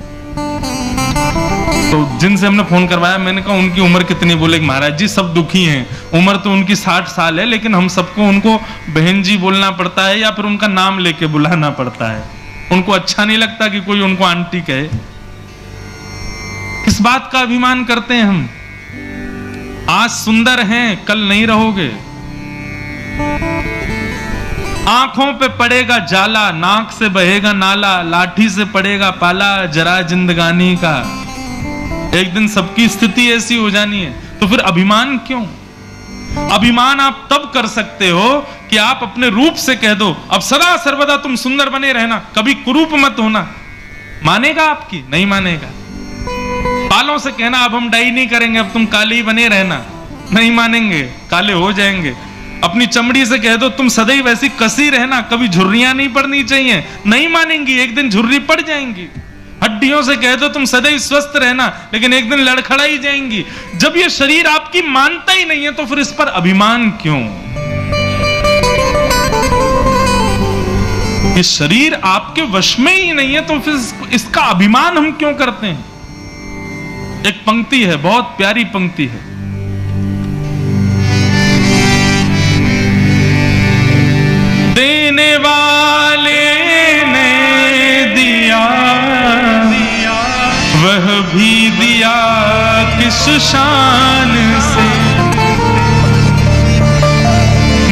तो जिनसे हमने फोन करवाया, मैंने कहा उनकी उम्र कितनी, बोले महाराज जी सब दुखी हैं, उम्र तो उनकी 60 साल है, लेकिन हम सबको उनको बहन जी बोलना पड़ता है या फिर उनका नाम लेके बुलाना पड़ता है। उनको अच्छा नहीं लगता कि कोई उनको आंटी कहे। किस बात का अभिमान करते हैं हम? आज सुंदर हैं, कल नहीं रहोगे। आंखों पे पड़ेगा जाला, नाक से बहेगा नाला, लाठी से पड़ेगा पाला, जरा जिंदगानी का। एक दिन सबकी स्थिति ऐसी हो जानी है, तो फिर अभिमान क्यों? अभिमान आप तब कर सकते हो कि आप अपने रूप से कह दो अब सदा सर्वदा तुम सुंदर बने रहना, कभी कुरूप मत होना। मानेगा आपकी? नहीं मानेगा। बालों से कहना अब हम डाई नहीं करेंगे, अब तुम काले ही बने रहना, नहीं मानेंगे, काले हो जाएंगे। अपनी चमड़ी से कह दो तुम सदैव वैसी कसी रहना, कभी झुर्रियां नहीं पड़नी चाहिए, नहीं मानेंगी, एक दिन झुर्री पड़ जाएंगी। हड्डियों से कह दो तुम सदैव स्वस्थ रहना, लेकिन एक दिन लड़खड़ा ही जाएंगी। जब ये शरीर आपकी मानता ही नहीं है तो फिर इस पर अभिमान क्यों? ये शरीर आपके वश में ही नहीं है तो फिर इसका अभिमान हम क्यों करते हैं? एक पंक्ति है, बहुत प्यारी पंक्ति है। देने वाले ने दिया, वह भी दिया किस शान से,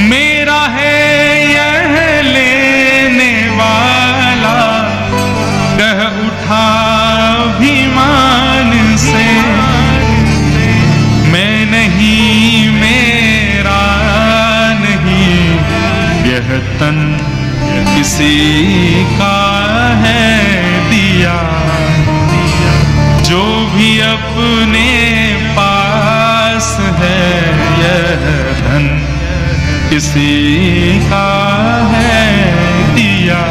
मेरा है यह लेने वाला, कह उठा अभिमान से। मैं नहीं, मेरा नहीं, यह तन किसी का है दिया, जो भी अपने पास है यह धन किसी का है दिया,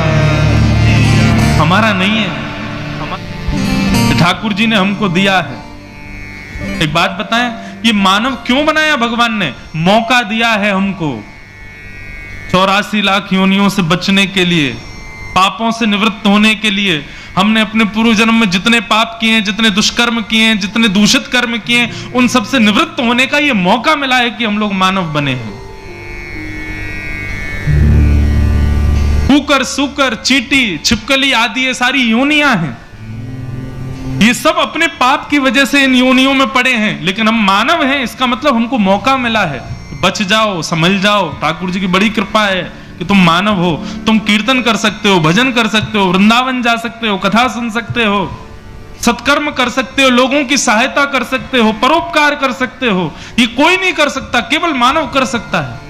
हमारा नहीं है, ठाकुर जी ने हमको दिया है। एक बात बताएं, ये मानव क्यों बनाया भगवान ने? मौका दिया है हमको 84 लाख योनियों से बचने के लिए, पापों से निवृत्त होने के लिए। हमने अपने पूर्व जन्म में जितने पाप किए हैं, जितने दुष्कर्म किए हैं, जितने दूषित कर्म किए हैं, उन सब से निवृत्त होने का ये मौका मिला है कि हम लोग मानव बने हैं। कुकर, सूकर, चींटी, छिपकली आदि ये सारी योनियां हैं। ये सब अपने पाप की वजह से इन योनियों में पड़े हैं, लेकिन हम मानव हैं, इसका मतलब हमको मौका मिला है। बच जाओ, संभल जाओ। ठाकुर जी की बड़ी कृपा है कि तुम मानव हो, तुम कीर्तन कर सकते हो, भजन कर सकते हो, वृंदावन जा सकते हो, कथा सुन सकते हो, सत्कर्म कर सकते हो, लोगों की सहायता कर सकते हो, परोपकार कर सकते हो। ये कोई नहीं कर सकता, केवल मानव कर सकता है।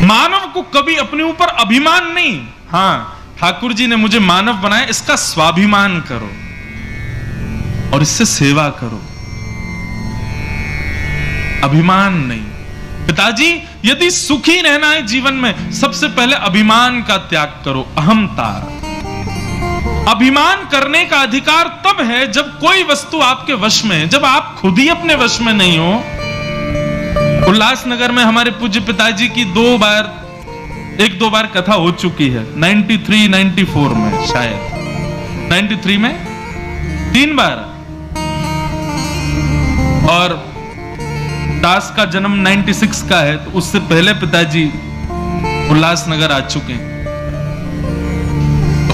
मानव को कभी अपने ऊपर अभिमान नहीं। हाँ, ठाकुर जी ने मुझे मानव बनाया, इसका स्वाभिमान करो और इससे सेवा करो, अभिमान नहीं। पिताजी यदि सुखी रहना है जीवन में, सबसे पहले अभिमान का त्याग करो, अहंता। अभिमान करने का अधिकार तब है जब कोई वस्तु आपके वश में है, जब आप खुद ही अपने वश में नहीं हो। उल्लासनगर में हमारे पूज्य पिताजी की एक दो बार कथा हो चुकी है, 93, 94 में, शायद 93 में 3 बार, और दास का जन्म 96 का है, तो उससे पहले पिताजी उल्लासनगर आ चुके हैं।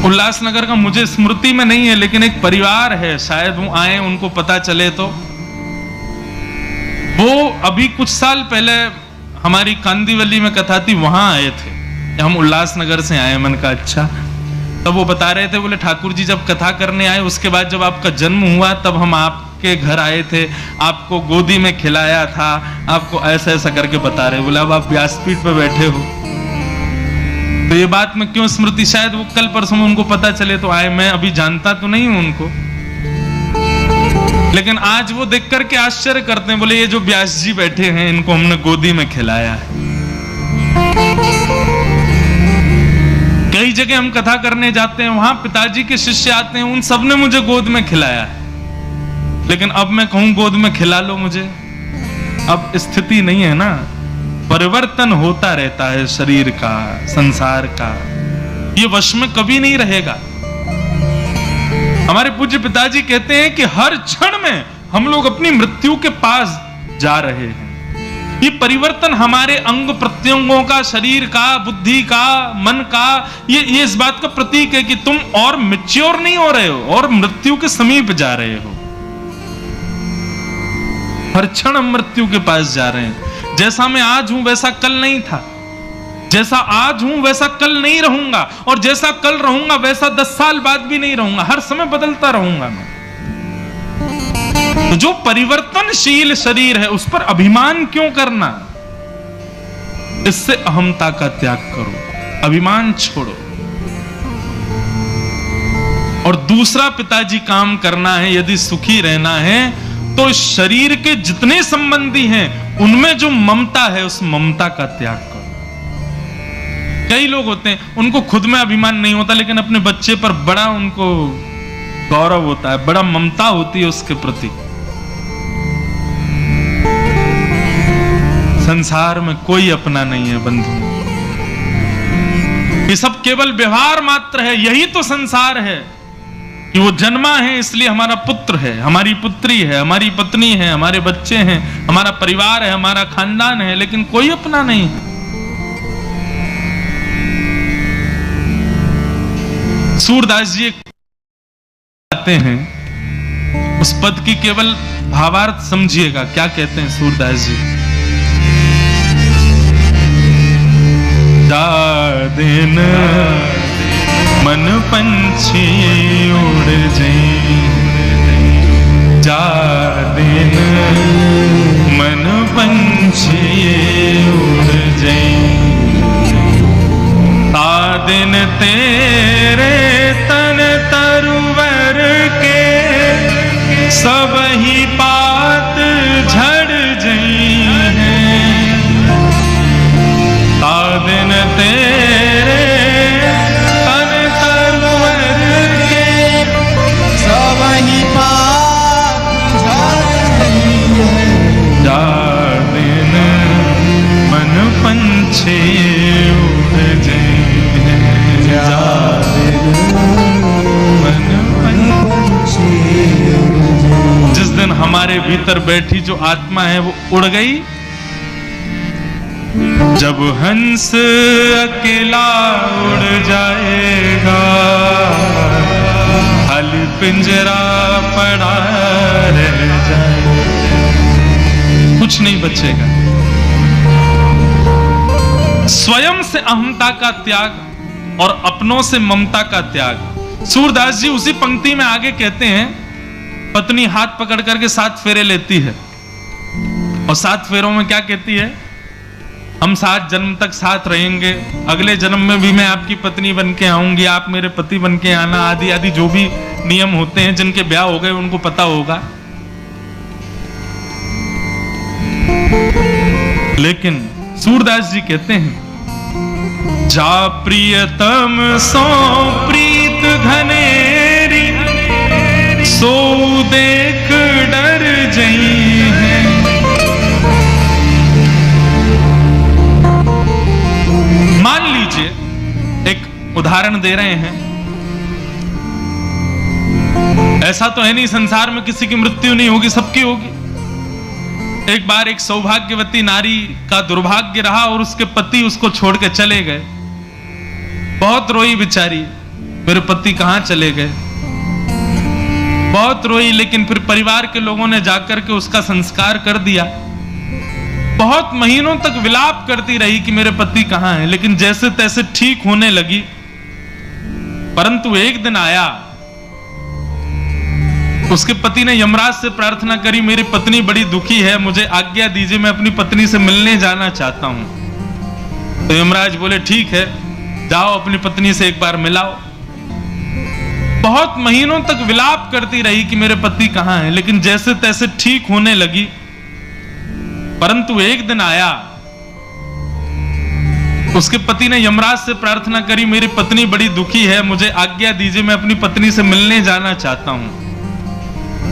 उल्लासनगर का मुझे स्मृति में नहीं है, लेकिन एक परिवार है, शायद वो आए, उनको पता चले तो। वो अभी कुछ साल पहले हमारी कांदीवली में कथा थी, वहां आए थे। हम उल्लासनगर से आए। मन का अच्छा। तब वो बता रहे थे, बोले ठाकुर जी जब कथा करने आए, उसके बाद जब आपका जन्म हुआ तब हम आपके घर आए थे, आपको गोदी में खिलाया था, आपको ऐसा ऐसा करके बता रहे। बोले अब आप व्यासपीठ पे बैठे हो तो ये बात में क्यों स्मृति, शायद वो कल परसों में उनको पता चले तो आए। मैं अभी जानता तो नहीं हूं उनको, लेकिन आज वो देख करके आश्चर्य करते हैं। बोले ये जो व्यास जी बैठे हैं, इनको हमने गोदी में खिलाया है। कई जगह हम कथा करने जाते हैं, वहां पिताजी के शिष्य आते हैं, उन सब ने मुझे गोद में खिलाया है। लेकिन अब मैं कहूं गोद में खिला लो मुझे, अब स्थिति नहीं है ना। परिवर्तन होता रहता है शरीर का, संसार का, ये वश में कभी नहीं रहेगा। हमारे पूज्य पिताजी कहते हैं कि हर क्षण में हम लोग अपनी मृत्यु के पास जा रहे हैं। ये परिवर्तन हमारे अंग प्रत्यंगों का, शरीर का, बुद्धि का, मन का, ये इस बात का प्रतीक है कि तुम और मैच्योर नहीं हो रहे हो और मृत्यु के समीप जा रहे हो। हर क्षण हम मृत्यु के पास जा रहे हैं। जैसा मैं आज हूं वैसा कल नहीं था, जैसा आज हूं वैसा कल नहीं रहूंगा, और जैसा कल रहूंगा वैसा 10 साल बाद भी नहीं रहूंगा। हर समय बदलता रहूंगा मैं। तो जो परिवर्तनशील शरीर है उस पर अभिमान क्यों करना? इससे अहंता का त्याग करो, अभिमान छोड़ो। और दूसरा पिताजी काम करना है, यदि सुखी रहना है तो शरीर के जितने संबंधी हैं उनमें जो ममता है उस ममता का त्याग करो। कई लोग होते हैं उनको खुद में अभिमान नहीं होता, लेकिन अपने बच्चे पर बड़ा उनको गौरव होता है, बड़ा ममता होती है उसके प्रति। संसार में कोई अपना नहीं है बंधु, ये सब केवल व्यवहार मात्र है। यही तो संसार है कि वो जन्मा है इसलिए हमारा पुत्र है, हमारी पुत्री है, हमारी पत्नी है, हमारे बच्चे हैं, हमारा परिवार है, हमारा खानदान है, लेकिन कोई अपना नहीं है। सूरदास जी कहते हैं, उस पद की केवल भावार्थ समझिएगा, क्या कहते हैं सूरदास जी। जा दिन मन पंछी उड़ जाए, जा दिन मन पंछी उड़ जाए, ता दिन तेरे तन तरुवर के सब ही पात झड़ जाए, ता दिन तेरे पंछी उड़ जाए, जा मन पंछी। जिस दिन हमारे भीतर बैठी जो आत्मा है वो उड़ गई, जब हंस अकेला उड़ जाएगा, खाली पिंजरा पड़ा रह जाएगा, कुछ नहीं बचेगा। स्वयं से अहंता का त्याग और अपनों से ममता का त्याग। सूरदास जी उसी पंक्ति में आगे कहते हैं, पत्नी हाथ पकड़ करके 7 फेरे लेती है, और 7 फेरों में क्या कहती है, हम 7 जन्म तक साथ रहेंगे, अगले जन्म में भी मैं आपकी पत्नी बन के आऊंगी, आप मेरे पति बन के आना, आदि आदि जो भी नियम होते हैं। जिनके ब्याह हो गए उनको पता होगा। लेकिन सूरदास जी कहते हैं, जा प्रियतम सो प्रीत घनेरी, सो देख डर जई है। मान लीजिए, एक उदाहरण दे रहे हैं, ऐसा तो है नहीं संसार में किसी की मृत्यु नहीं होगी, सबकी होगी। एक बार एक सौभाग्यवती नारी का दुर्भाग्य रहा और उसके पति उसको छोड़ के चले गए। बहुत रोई बेचारी, मेरे पति कहाँ चले गए। बहुत रोई, लेकिन फिर परिवार के लोगों ने जाकर के उसका संस्कार कर दिया। बहुत महीनों तक विलाप करती रही कि मेरे पति कहाँ हैं, लेकिन जैसे तैसे ठीक होने लगी। परंतु एक दिन आया, उसके पति ने यमराज से प्रार्थना करी, मेरी पत्नी बड़ी दुखी है, मुझे आज्ञा दीजिए, मैं अपनी पत्नी से मिलने जाना चाहता हूं। तो यमराज बोले ठीक है, जाओ अपनी पत्नी से एक बार मिलाओ। बहुत महीनों तक विलाप करती रही कि मेरे पति कहाँ हैं, लेकिन जैसे तैसे ठीक होने लगी। परंतु एक दिन आया, उसके पति ने यमराज से प्रार्थना करी, मेरी पत्नी बड़ी दुखी है, मुझे आज्ञा दीजिए, मैं अपनी पत्नी से मिलने जाना चाहता हूं।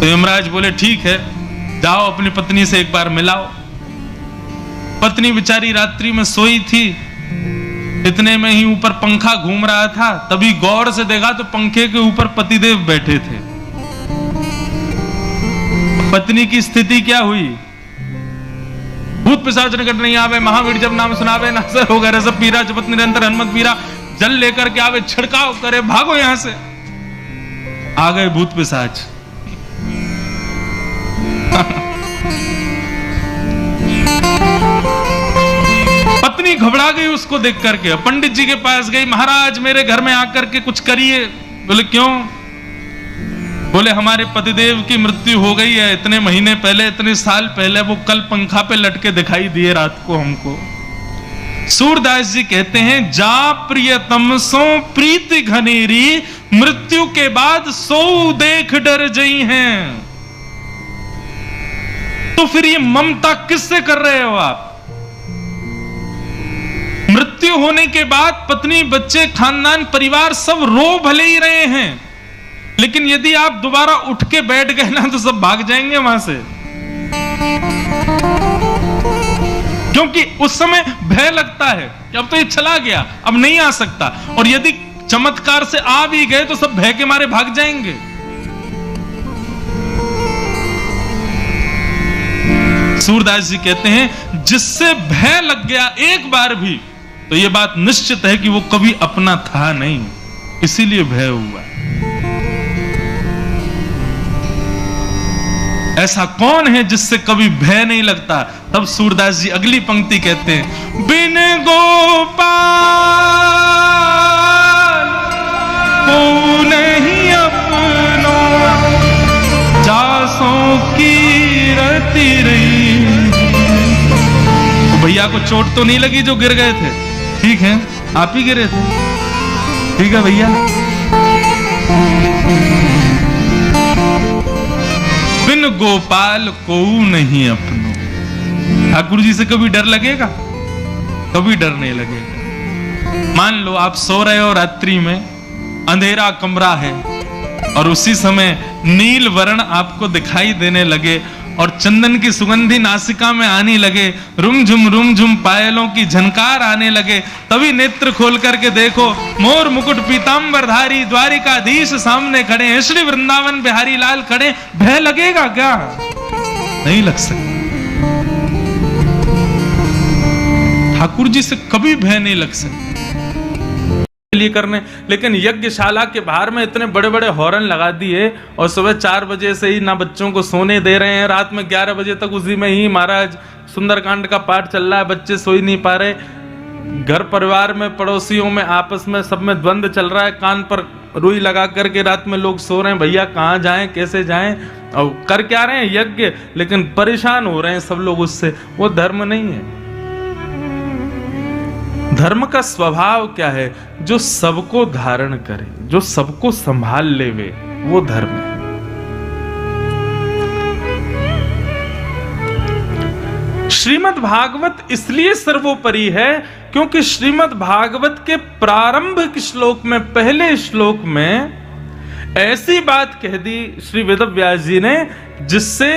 तो यमराज बोले ठीक है, जाओ अपनी पत्नी से एक बार मिलाओ। पत्नी बेचारी रात्रि में सोई थी, इतने में ही ऊपर पंखा घूम रहा था, तभी गौर से देखा तो पंखे के ऊपर पतिदेव बैठे थे। पत्नी की स्थिति क्या हुई? भूत पिशाच निकट नहीं आवे, महावीर जब नाम सुनावे, नासर हो गए सब पीरा, जपत निरंतर हनुमत पीरा, जल लेकर के आवे, छिड़काव करे, भागो यहां से। आ गए भूत पिशाच। पत्नी घबरा गई उसको देख करके, पंडित जी के पास गई, महाराज मेरे घर में आकर के कुछ करिए। बोले क्यों? बोले हमारे पतिदेव की मृत्यु हो गई है, इतने महीने पहले, इतने साल पहले, वो कल पंखा पे लटके दिखाई दिए रात को हमको। सूरदास जी कहते हैं, जा प्रियतम सो प्रीति घनेरी, मृत्यु के बाद सो देख डर जई हैं। तो फिर ये ममता किससे कर रहे हो आप? मृत्यु होने के बाद पत्नी, बच्चे, खानदान, परिवार सब रो भले ही रहे हैं, लेकिन यदि आप दोबारा उठ के बैठ गए ना तो सब भाग जाएंगे वहां से, क्योंकि उस समय भय लगता है कि अब तो ये चला गया, अब नहीं आ सकता। और यदि चमत्कार से आ भी गए तो सब भय के मारे भाग जाएंगे। सूरदास जी कहते हैं, जिससे भय लग गया एक बार भी, तो यह बात निश्चित है कि वो कभी अपना था नहीं, इसीलिए भय हुआ। ऐसा कौन है जिससे कभी भय नहीं लगता? तब सूरदास जी अगली पंक्ति कहते हैं, बिन गोपाल को नहीं अपनो, जासों की रति रही। भैया को चोट तो नहीं लगी जो गिर गए थे? ठीक है, आप ही गिरे थे, ठीक है भैया। बिन गोपाल को नहीं अपनो। ठाकुर जी से कभी डर लगेगा? कभी डर नहीं लगेगा। मान लो आप सो रहे हो रात्रि में, अंधेरा कमरा है, और उसी समय नील वर्ण आपको दिखाई देने लगे और चंदन की सुगंधी नासिका में आने लगे, रुमझुम पायलों की झनकार आने लगे, तभी नेत्र खोल करके देखो, मोर मुकुट पीतांबरधारी द्वारिकाधीश सामने खड़े हैं, श्री वृंदावन बिहारी लाल खड़े। भय लगेगा क्या? नहीं लग सकता। ठाकुर जी से कभी भय नहीं लग सकता लिए करने। लेकिन यज्ञशाला के बाहर में इतने बड़े बड़े हॉर्न लगा दिए, और सुबह 4 बजे से ही ना बच्चों को सोने दे रहे हैं, रात में 11 बजे तक उसी में ही महाराज सुंदरकांड का पाठ चल रहा है, बच्चे सो ही नहीं पा रहे, घर परिवार में, पड़ोसियों में, आपस में सब में द्वंद्व चल रहा है, कान पर रुई लगा करके रात में लोग सो रहे हैं, भैया कहाँ जाएं, कैसे जाएं, और कर क्या रहे हैं यज्ञ, लेकिन परेशान हो रहे हैं सब लोग उससे। वो धर्म नहीं है। धर्म का स्वभाव क्या है? जो सबको धारण करे, जो सबको संभाल लेवे, वो धर्म है। श्रीमद् भागवत इसलिए सर्वोपरि है क्योंकि श्रीमद् भागवत के प्रारंभिक श्लोक में, पहले श्लोक में ऐसी बात कह दी श्री वेदव्यास जी ने जिससे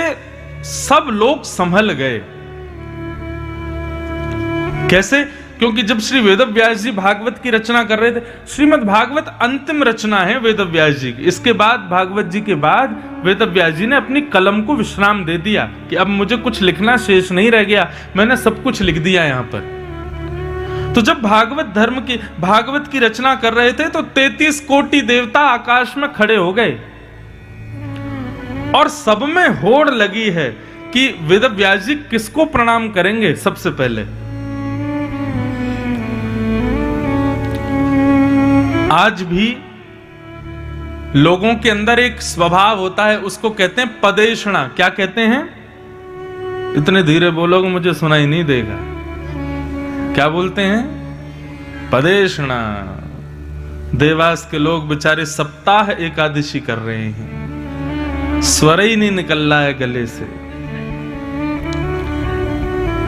सब लोग संभल गए। कैसे? क्योंकि जब श्री वेदव्यास जी भागवत की रचना कर रहे थे, श्रीमद् भागवत अंतिम रचना है वेदव्यास जी की, इसके बाद भागवत जी के बाद वेदव्यास जी ने अपनी कलम को विश्राम दे दिया कि अब मुझे कुछ लिखना शेष नहीं रह गया, मैंने सब कुछ लिख दिया यहाँ पर। तो जब भागवत की रचना कर रहे थे तो 33 कोटि देवता आकाश में खड़े हो गए और सब में होड़ लगी है कि वेद व्यास जी किसको प्रणाम करेंगे सबसे पहले। आज भी लोगों के अंदर एक स्वभाव होता है, उसको कहते हैं पदेशणा। क्या कहते हैं? इतने धीरे बोलोगे मुझे सुनाई नहीं देगा। क्या बोलते हैं? पदेशणा। देवास के लोग बेचारे सप्ताह एकादशी कर रहे हैं, स्वर ही नहीं निकल रहा है गले से।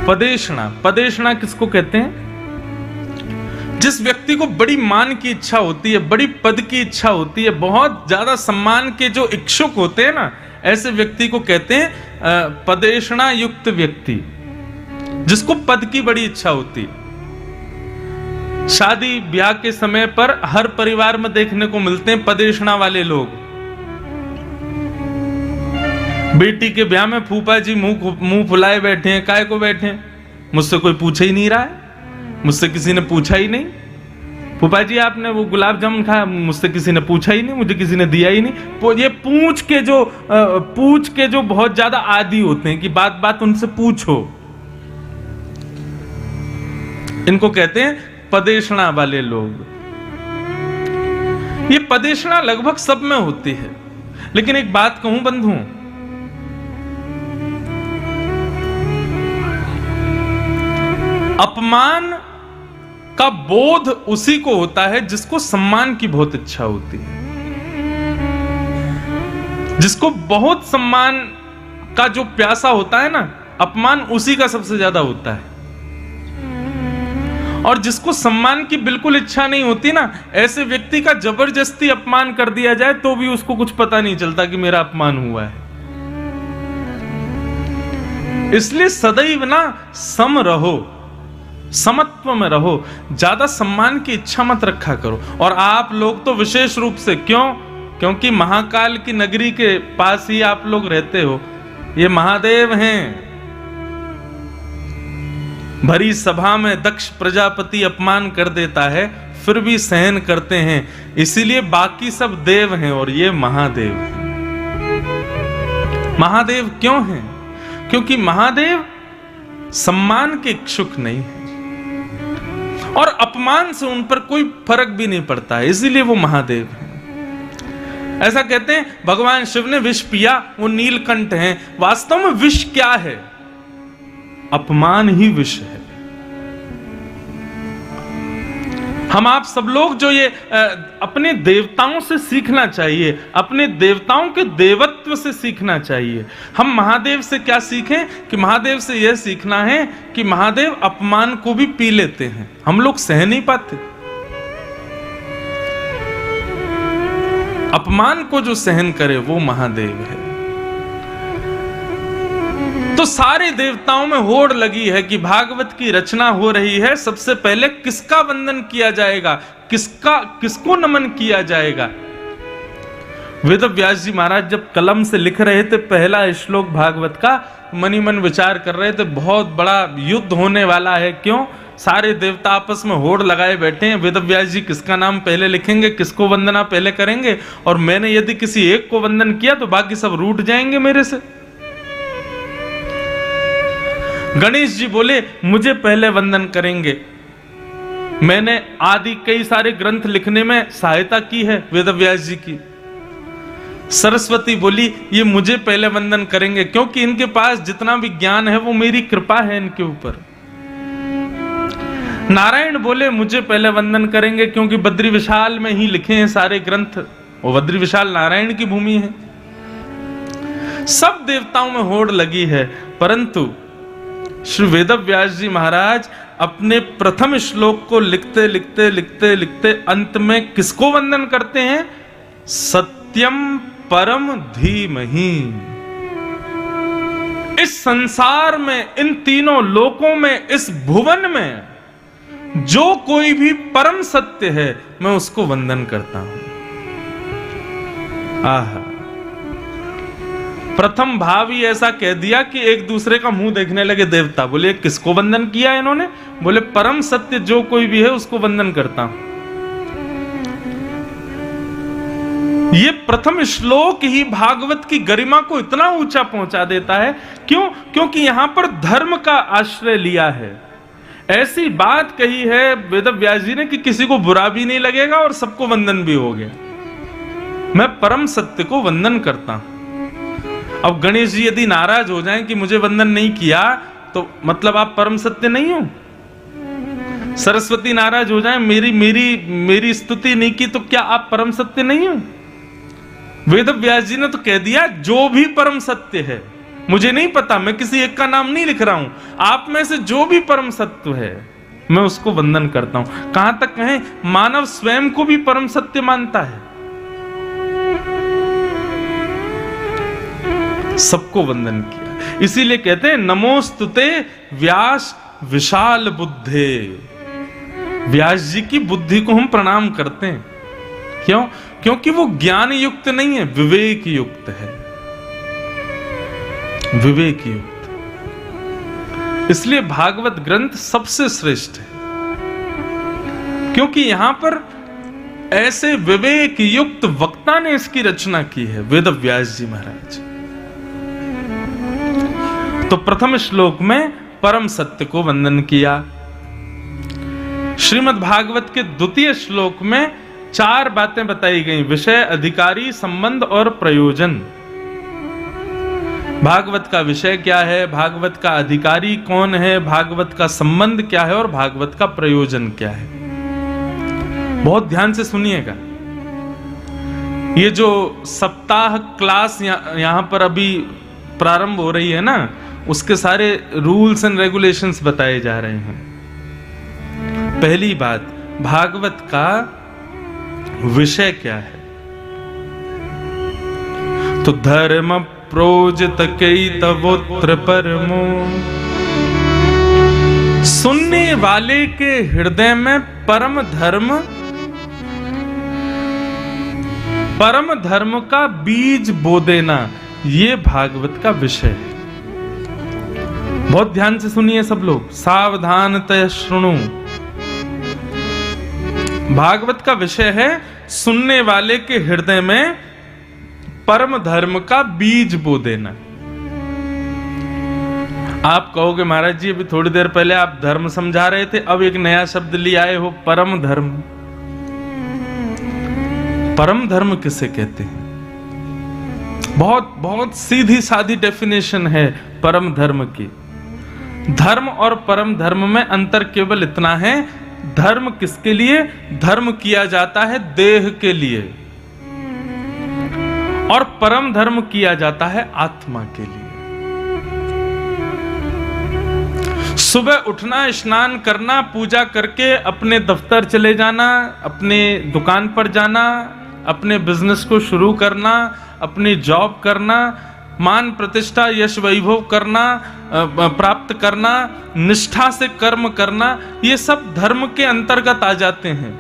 पदेशणा। पदेशणा किसको कहते हैं? जिस व्यक्ति को बड़ी मान की इच्छा होती है, बड़ी पद की इच्छा होती है, बहुत ज्यादा सम्मान के जो इच्छुक होते हैं ना, ऐसे व्यक्ति को कहते हैं पदेशणा युक्त व्यक्ति, जिसको पद की बड़ी इच्छा होती है। शादी ब्याह के समय पर हर परिवार में देखने को मिलते हैं पदेशणा वाले लोग। बेटी के ब्याह में फूफा जी मुंह फुलाए बैठे हैं। काहे को बैठे हैं? मुझसे कोई पूछे ही नहीं रहा है, मुझसे किसी ने पूछा ही नहीं। फूफा जी आपने वो गुलाब जामुन खाया? मुझसे किसी ने पूछा ही नहीं, मुझे किसी ने दिया ही नहीं। ये पूछ के जो बहुत ज्यादा आदी होते हैं कि बात बात उनसे पूछो, इनको कहते हैं पदेशणा वाले लोग। ये पदेशणा लगभग सब में होती है। लेकिन एक बात कहूं बंधुओं, अपमान का बोध उसी को होता है जिसको सम्मान की बहुत इच्छा होती है, जिसको बहुत सम्मान का जो प्यासा होता है ना, अपमान उसी का सबसे ज्यादा होता है। और जिसको सम्मान की बिल्कुल इच्छा नहीं होती ना, ऐसे व्यक्ति का जबरदस्ती अपमान कर दिया जाए तो भी उसको कुछ पता नहीं चलता कि मेरा अपमान हुआ है। इसलिए सदैव ना सम रहो, समत्व में रहो, ज्यादा सम्मान की इच्छा मत रखा करो। और आप लोग तो विशेष रूप से, क्योंकि महाकाल की नगरी के पास ही आप लोग रहते हो। ये महादेव हैं। भरी सभा में दक्ष प्रजापति अपमान कर देता है, फिर भी सहन करते हैं। इसीलिए बाकी सब देव हैं और ये महादेव हैं। महादेव क्यों हैं? क्योंकि महादेव सम्मान के इच्छुक नहीं है और अपमान से उन पर कोई फर्क भी नहीं पड़ता है, इसीलिए वो महादेव हैं। ऐसा कहते हैं भगवान शिव ने विष पिया, वो नीलकंठ हैं। वास्तव में विष क्या है? अपमान ही विष है। हम आप सब लोग जो ये अपने देवताओं से सीखना चाहिए, अपने देवताओं के देवत्व से सीखना चाहिए। हम महादेव से क्या सीखें? कि महादेव से यह सीखना है कि महादेव अपमान को भी पी लेते हैं, हम लोग सह नहीं पाते। अपमान को जो सहन करे वो महादेव है। तो सारे देवताओं में होड़ लगी है कि भागवत की रचना हो रही है, सबसे पहले किसका वंदन किया जाएगा, किसको नमन किया जाएगा। वेद व्यास जी महाराज जब कलम से लिख रहे थे पहला श्लोक भागवत का, मनी मन विचार कर रहे थे बहुत बड़ा युद्ध होने वाला है। क्यों? सारे देवता आपस में होड़ लगाए बैठे हैं। वेद व्यास जी किसका नाम पहले लिखेंगे, किसको वंदना पहले करेंगे, और मैंने यदि किसी एक को वंदन किया तो बाकी सब रूठ जाएंगे मेरे से। गणेश जी बोले मुझे पहले वंदन करेंगे, मैंने आदि कई सारे ग्रंथ लिखने में सहायता की है वेद व्यास जी की। सरस्वती बोली ये मुझे पहले वंदन करेंगे क्योंकि इनके पास जितना भी ज्ञान है वो मेरी कृपा है इनके ऊपर। नारायण बोले मुझे पहले वंदन करेंगे क्योंकि बद्री विशाल में ही लिखे हैं सारे ग्रंथ, वो बद्री विशाल नारायण की भूमि है। सब देवताओं में होड़ लगी है, परंतु श्री वेद व्यास जी महाराज अपने प्रथम श्लोक को लिखते लिखते लिखते लिखते अंत में किसको वंदन करते हैं? सत्यम परम धीमहि। इस संसार में, इन तीनों लोकों में, इस भुवन में जो कोई भी परम सत्य है मैं उसको वंदन करता हूं। आहा, प्रथम भाव ही ऐसा कह दिया कि एक दूसरे का मुंह देखने लगे देवता। बोले किसको वंदन किया इन्होंने? बोले परम सत्य जो कोई भी है उसको वंदन करता हूं। ये प्रथम श्लोक ही भागवत की गरिमा को इतना ऊंचा पहुंचा देता है। क्यों? क्योंकि यहां पर धर्म का आश्रय लिया है। ऐसी बात कही है वेदव्यास जी ने कि किसी को बुरा भी नहीं लगेगा और सबको वंदन भी हो गया। मैं परम सत्य को वंदन करता हूं। अब गणेश जी यदि नाराज हो जाएं कि मुझे वंदन नहीं किया, तो मतलब आप परम सत्य नहीं हो। सरस्वती नाराज हो जाएं मेरी स्तुति नहीं की, तो क्या आप परम सत्य नहीं हो? वेदव्यास जी ने तो कह दिया जो भी परम सत्य है, मुझे नहीं पता, मैं किसी एक का नाम नहीं लिख रहा हूं, आप में से जो भी परम सत्य है मैं उसको वंदन करता हूं। कहां तक कहें, मानव स्वयं को भी परम सत्य मानता है, सबको वंदन किया। इसीलिए कहते हैं नमोस्तुते व्यास विशाल बुद्धे। व्यास जी की बुद्धि को हम प्रणाम करते हैं। क्यों? क्योंकि वो ज्ञान युक्त नहीं है, विवेक युक्त है, विवेक युक्त। इसलिए भागवत ग्रंथ सबसे श्रेष्ठ है, क्योंकि यहां पर ऐसे विवेक युक्त वक्ता ने इसकी रचना की है, वेदव्यास जी महाराज। तो प्रथम श्लोक में परम सत्य को वंदन किया। श्रीमद् भागवत के द्वितीय श्लोक में 4 बातें बताई गई, विषय, अधिकारी, संबंध और प्रयोजन। भागवत का विषय क्या है, भागवत का अधिकारी कौन है, भागवत का संबंध क्या है और भागवत का प्रयोजन क्या है। बहुत ध्यान से सुनिएगा। ये जो सप्ताह क्लास यहां पर अभी प्रारंभ हो रही है ना, उसके सारे रूल्स एंड रेगुलेशंस बताए जा रहे हैं। पहली बात, भागवत का विषय क्या है? तो धर्म प्रोजित कैतवोत्र परमो। सुनने वाले के हृदय में परम धर्म का बीज बो देना, ये भागवत का विषय है। बहुत ध्यान से सुनिए सब लोग, सावधानतया श्रुणु। भागवत का विषय है सुनने वाले के हृदय में परम धर्म का बीज बो देना। आप कहोगे महाराज जी अभी थोड़ी देर पहले आप धर्म समझा रहे थे, अब एक नया शब्द ले आए हो, परम धर्म। परम धर्म किसे कहते हैं? बहुत बहुत सीधी सादी डेफिनेशन है परम धर्म की। धर्म और परम धर्म में अंतर केवल इतना है, धर्म किसके लिए? धर्म किया जाता है देह के लिए, और परम धर्म किया जाता है आत्मा के लिए। सुबह उठना, स्नान करना, पूजा करके अपने दफ्तर चले जाना, अपने दुकान पर जाना, अपने बिजनेस को शुरू करना, अपनी जॉब करना, मान प्रतिष्ठा यश वैभव करना, प्राप्त करना, निष्ठा से कर्म करना, ये सब धर्म के अंतर्गत आ जाते हैं।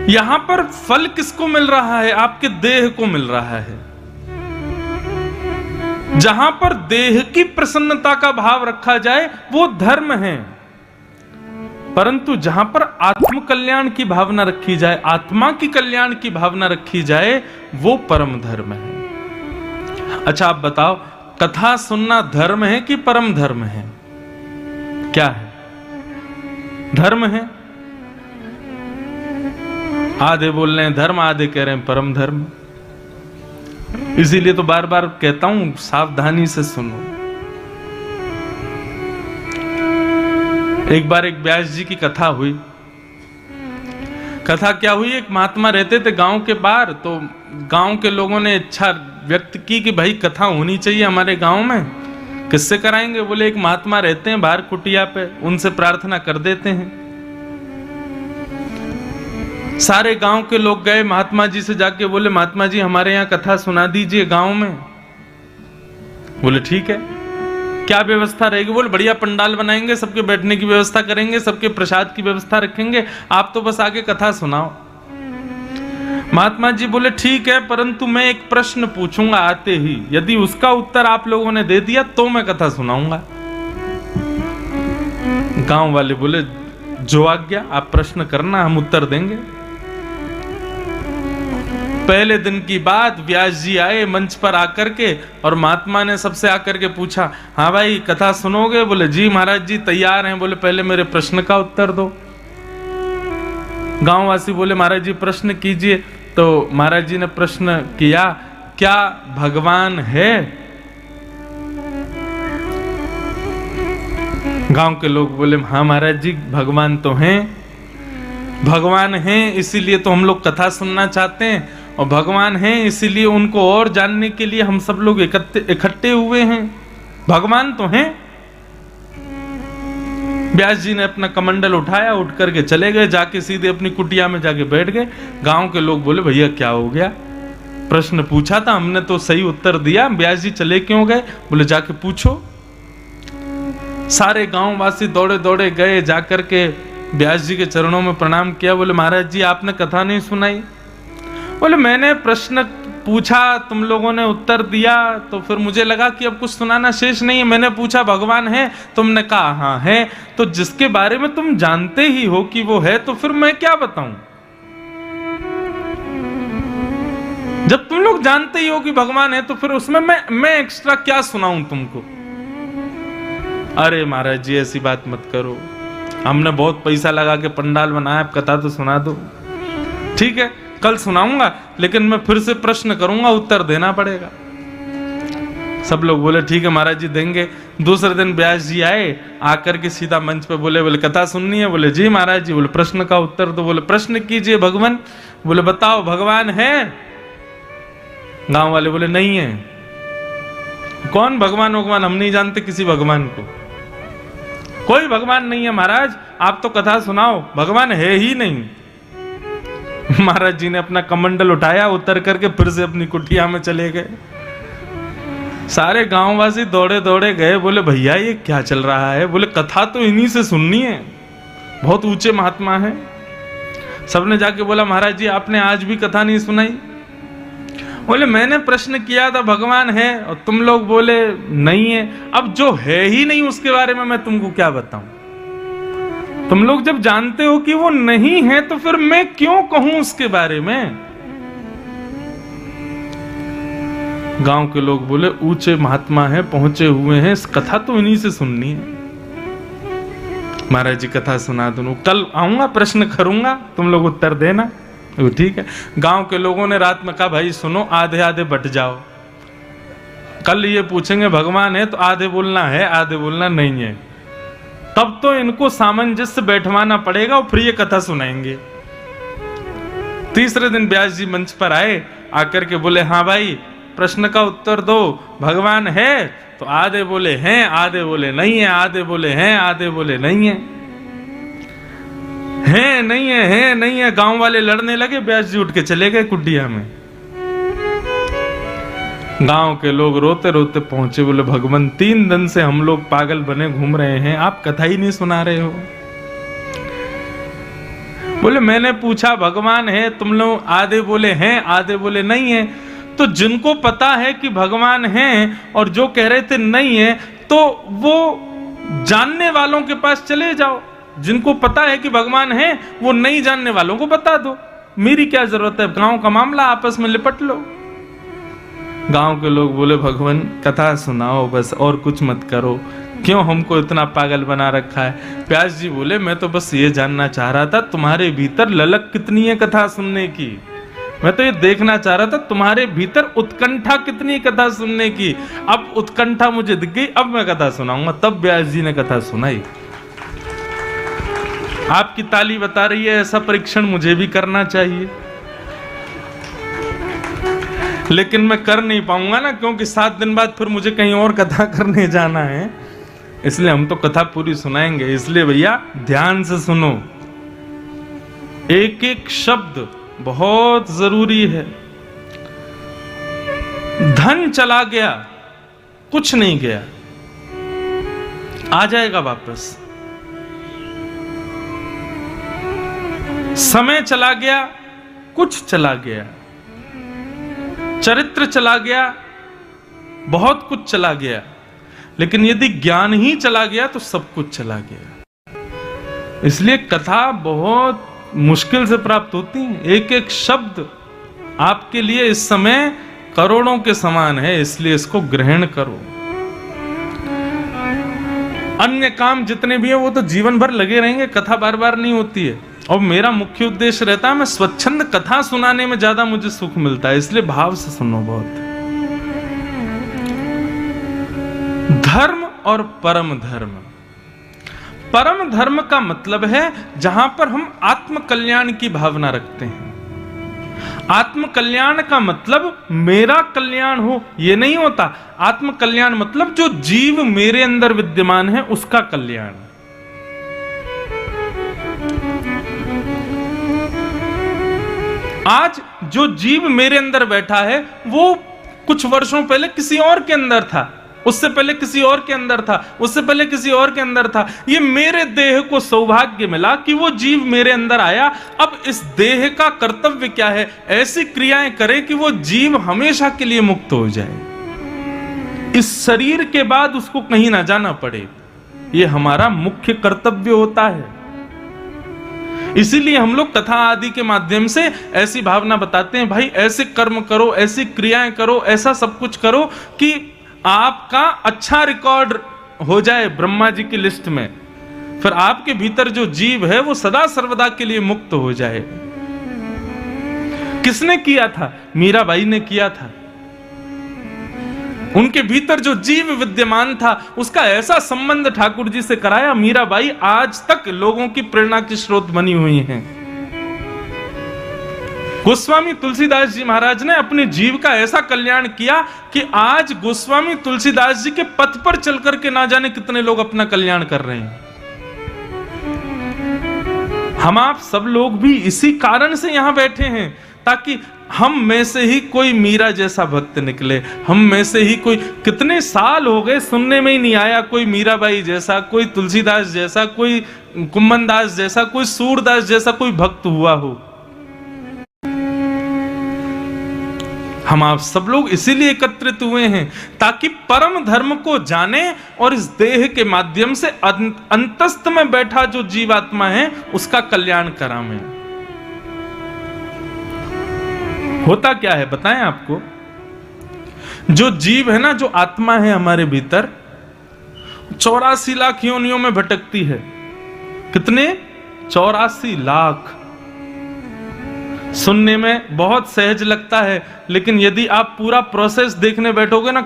यहां पर फल किसको मिल रहा है? आपके देह को मिल रहा है। जहां पर देह की प्रसन्नता का भाव रखा जाए वो धर्म है, परंतु जहां पर आत्म कल्याण की भावना रखी जाए, आत्मा की कल्याण की भावना रखी जाए, वो परम धर्म है। अच्छा आप बताओ, कथा सुनना धर्म है कि परम धर्म है? क्या है? धर्म है। आधे बोल रहे हैं धर्म, आधे कह रहे हैं परम धर्म। इसीलिए तो बार बार कहता हूं सावधानी से सुनो। एक बार एक व्यास जी की कथा हुई। कथा क्या हुई? एक महात्मा रहते थे गांव के बाहर, तो गांव के लोगों ने इच्छा व्यक्त की कि भाई कथा होनी चाहिए हमारे गांव में। किससे कराएंगे? बोले एक महात्मा रहते हैं बाहर कुटिया पे, उनसे प्रार्थना कर देते हैं। सारे गांव के लोग गए महात्मा जी से जाके, बोले महात्मा जी हमारे यहाँ कथा सुना दीजिए गांव में। बोले ठीक है, क्या व्यवस्था रहेगी? बोले बढ़िया पंडाल बनाएंगे, सबके बैठने की व्यवस्था करेंगे, सबके प्रसाद की व्यवस्था रखेंगे, आप तो बस आके कथा सुनाओ। महात्मा जी बोले ठीक है, परंतु मैं एक प्रश्न पूछूंगा आते ही, यदि उसका उत्तर आप लोगों ने दे दिया तो मैं कथा सुनाऊंगा। गांव वाले बोले जो आज्ञा, आप प्रश्न करना, हम उत्तर देंगे। पहले दिन की बात, व्यास जी आए मंच पर आकर के और महात्मा ने सबसे आकर के पूछा, हाँ भाई कथा सुनोगे? बोले जी महाराज जी तैयार हैं। बोले पहले मेरे प्रश्न का उत्तर दो। गांववासी बोले महाराज जी प्रश्न कीजिए। तो महाराज जी ने प्रश्न किया, क्या भगवान है? गांव के लोग बोले हाँ महाराज जी भगवान तो हैं, भगवान हैं इसीलिए तो हम लोग कथा सुनना चाहते हैं, और भगवान हैं इसीलिए उनको और जानने के लिए हम सब लोग इकट्ठे हुए हैं। भगवान तो हैं। व्यास जी ने अपना कमंडल उठाया, उठ करके चले गए, जाके सीधे अपनी कुटिया में जाके बैठ गए। गांव के लोग बोले भैया क्या हो गया? प्रश्न पूछा था हमने तो सही उत्तर दिया, व्यास जी चले क्यों गए? बोले जाके पूछो। सारे गांव वासी दौड़े दौड़े गए, जाकर के व्यास जी के चरणों में प्रणाम किया। बोले महाराज जी आपने कथा नहीं सुनाई। बोले मैंने प्रश्न पूछा, तुम लोगों ने उत्तर दिया, तो फिर मुझे लगा कि अब कुछ सुनाना शेष नहीं है। मैंने पूछा भगवान है, तुमने कहा हाँ है, तो जिसके बारे में तुम जानते ही हो कि वो है, तो फिर मैं क्या बताऊं? जब तुम लोग जानते ही हो कि भगवान है, तो फिर उसमें मैं एक्स्ट्रा क्या सुनाऊं तुमको? अरे महाराज जी ऐसी बात मत करो, हमने बहुत पैसा लगा के पंडाल बनाया, कथा तो सुना दो। ठीक है कल सुनाऊंगा, लेकिन मैं फिर से प्रश्न करूंगा, उत्तर देना पड़ेगा। सब लोग बोले ठीक है महाराज जी देंगे। दूसरे दिन व्यास जी आए, आकर के सीधा मंच पे बोले कथा सुननी है? बोले जी महाराज जी। बोले प्रश्न का उत्तर दो। बोले प्रश्न कीजिए भगवान। बोले बताओ भगवान है? गांव वाले बोले नहीं है। कौन भगवान? भगवान हम नहीं जानते किसी भगवान को, कोई भगवान नहीं है महाराज, आप तो कथा सुनाओ, भगवान है ही नहीं। महाराज जी ने अपना कमंडल उठाया, उतर करके फिर से अपनी कुटिया में चले गए। सारे गांववासी दौड़े दौड़े गए, बोले भैया ये क्या चल रहा है? बोले कथा तो इन्हीं से सुननी है, बहुत ऊंचे महात्मा है। सबने जाके बोला महाराज जी आपने आज भी कथा नहीं सुनाई। बोले मैंने प्रश्न किया था भगवान है, और तुम लोग बोले नहीं है। अब जो है ही नहीं उसके बारे में मैं तुमको क्या बताऊं? तुम लोग जब जानते हो कि वो नहीं है, तो फिर मैं क्यों कहूं उसके बारे में? गांव के लोग बोले ऊंचे महात्मा है, पहुंचे हुए हैं, इस कथा तो इन्हीं से सुननी है। महाराज जी कथा सुना दूं, कल आऊंगा प्रश्न करूंगा, तुम लोग उत्तर देना। ठीक है। गांव के लोगों ने रात में कहा भाई सुनो, आधे आधे बट जाओ, कल ये पूछेंगे भगवान है तो आधे बोलना है, आधे बोलना नहीं है। तब तो इनको सामंजस्य बैठवाना पड़ेगा और फिर ये कथा सुनाएंगे। तीसरे दिन व्यास जी मंच पर आए, आकर के बोले हाँ भाई प्रश्न का उत्तर दो, भगवान है? तो आधे बोले हैं, आधे बोले नहीं है, आधे बोले हैं, आधे बोले नहीं है। है नहीं है, है नहीं है, गांव वाले लड़ने लगे। व्यास जी उठ के चले गए कुटिया में। गांव के लोग रोते रोते पहुंचे, बोले भगवान 3 दिन से हम लोग पागल बने घूम रहे हैं, आप कथा ही नहीं सुना रहे हो। बोले मैंने पूछा भगवान है, तुम लोग आधे बोले हैं, आधे बोले नहीं है। तो जिनको पता है कि भगवान है और जो कह रहे थे नहीं है, तो वो जानने वालों के पास चले जाओ। जिनको पता है कि भगवान है वो नहीं जानने वालों को बता दो, मेरी क्या जरूरत है? गांव का मामला आपस में लिपट लो। गांव के लोग बोले भगवान कथा सुनाओ बस, और कुछ मत करो, क्यों हमको इतना पागल बना रखा है? व्यास जी बोले मैं तो बस ये जानना चाह रहा था तुम्हारे भीतर ललक कितनी है कथा सुनने की। मैं तो ये देखना चाह रहा था तुम्हारे भीतर उत्कंठा कितनी है कथा सुनने की। अब उत्कंठा मुझे दिख गई, अब मैं कथा सुनाऊंगा। तब व्यास जी ने कथा सुनाई। आपकी ताली बता रही है ऐसा परीक्षण मुझे भी करना चाहिए, लेकिन मैं कर नहीं पाऊंगा ना, क्योंकि 7 दिन बाद फिर मुझे कहीं और कथा करने जाना है। इसलिए हम तो कथा पूरी सुनाएंगे। इसलिए भैया ध्यान से सुनो, एक एक शब्द बहुत जरूरी है। धन चला गया, कुछ नहीं गया, आ जाएगा वापस। समय चला गया, कुछ चला गया, चरित्र चला गया, बहुत कुछ चला गया, लेकिन यदि ज्ञान ही चला गया तो सब कुछ चला गया। इसलिए कथा बहुत मुश्किल से प्राप्त होती है। एक एक शब्द आपके लिए इस समय करोड़ों के समान है, इसलिए इसको ग्रहण करो। अन्य काम जितने भी हैं वो तो जीवन भर लगे रहेंगे, कथा बार बार नहीं होती है। और मेरा मुख्य उद्देश्य रहता है, मैं स्वच्छंद कथा सुनाने में ज्यादा मुझे सुख मिलता है, इसलिए भाव से सुनो बहुत। धर्म और परम धर्म। परम धर्म का मतलब है जहां पर हम आत्म कल्याण की भावना रखते हैं। आत्म कल्याण का मतलब मेरा कल्याण हो ये नहीं होता। आत्म कल्याण मतलब जो जीव मेरे अंदर विद्यमान है उसका कल्याण। आज जो जीव मेरे अंदर बैठा है वो कुछ वर्षों पहले किसी और के अंदर था, उससे पहले किसी और के अंदर था, उससे पहले किसी और के अंदर था। ये मेरे देह को सौभाग्य मिला कि वो जीव मेरे अंदर आया। अब इस देह का कर्तव्य क्या है? ऐसी क्रियाएं करे कि वो जीव हमेशा के लिए मुक्त हो जाए, इस शरीर के बाद उसको कहीं ना जाना पड़े। ये हमारा मुख्य कर्तव्य होता है। इसीलिए हम लोग कथा आदि के माध्यम से ऐसी भावना बताते हैं, भाई ऐसे कर्म करो, ऐसी क्रियाएं करो, ऐसा सब कुछ करो कि आपका अच्छा रिकॉर्ड हो जाए ब्रह्मा जी की लिस्ट में। फिर आपके भीतर जो जीव है वो सदा सर्वदा के लिए मुक्त हो जाए। किसने किया था? मीराबाई ने किया था। उनके भीतर जो जीव विद्यमान था उसका ऐसा संबंध ठाकुर जी से कराया, मीराबाई आज तक लोगों की प्रेरणा की स्रोत बनी हुई हैं। गोस्वामी तुलसीदास जी महाराज ने अपने जीव का ऐसा कल्याण किया कि आज गोस्वामी तुलसीदास जी के पथ पर चलकर के ना जाने कितने लोग अपना कल्याण कर रहे हैं। हम आप सब लोग भी इसी कारण से यहां बैठे हैं, ताकि हम में से ही कोई मीरा जैसा भक्त निकले। हम में से ही कोई, कितने साल हो गए सुनने में ही नहीं आया कोई मीराबाई जैसा, कोई तुलसीदास जैसा, कोई कुम्मनदास जैसा, कोई सूरदास जैसा कोई भक्त हुआ हो। हम आप सब लोग इसीलिए एकत्रित हुए हैं ताकि परम धर्म को जाने और इस देह के माध्यम से अंतस्थ में बैठा जो जीवात्मा है उसका कल्याण करावें। होता क्या है बताएं आपको? जो जीव है ना, जो आत्मा है हमारे भीतर, 84 लाख योनियों में भटकती है। कितने? 84 लाख। सुनने में बहुत सहज लगता है, लेकिन यदि आप पूरा प्रोसेस देखने बैठोगे ना,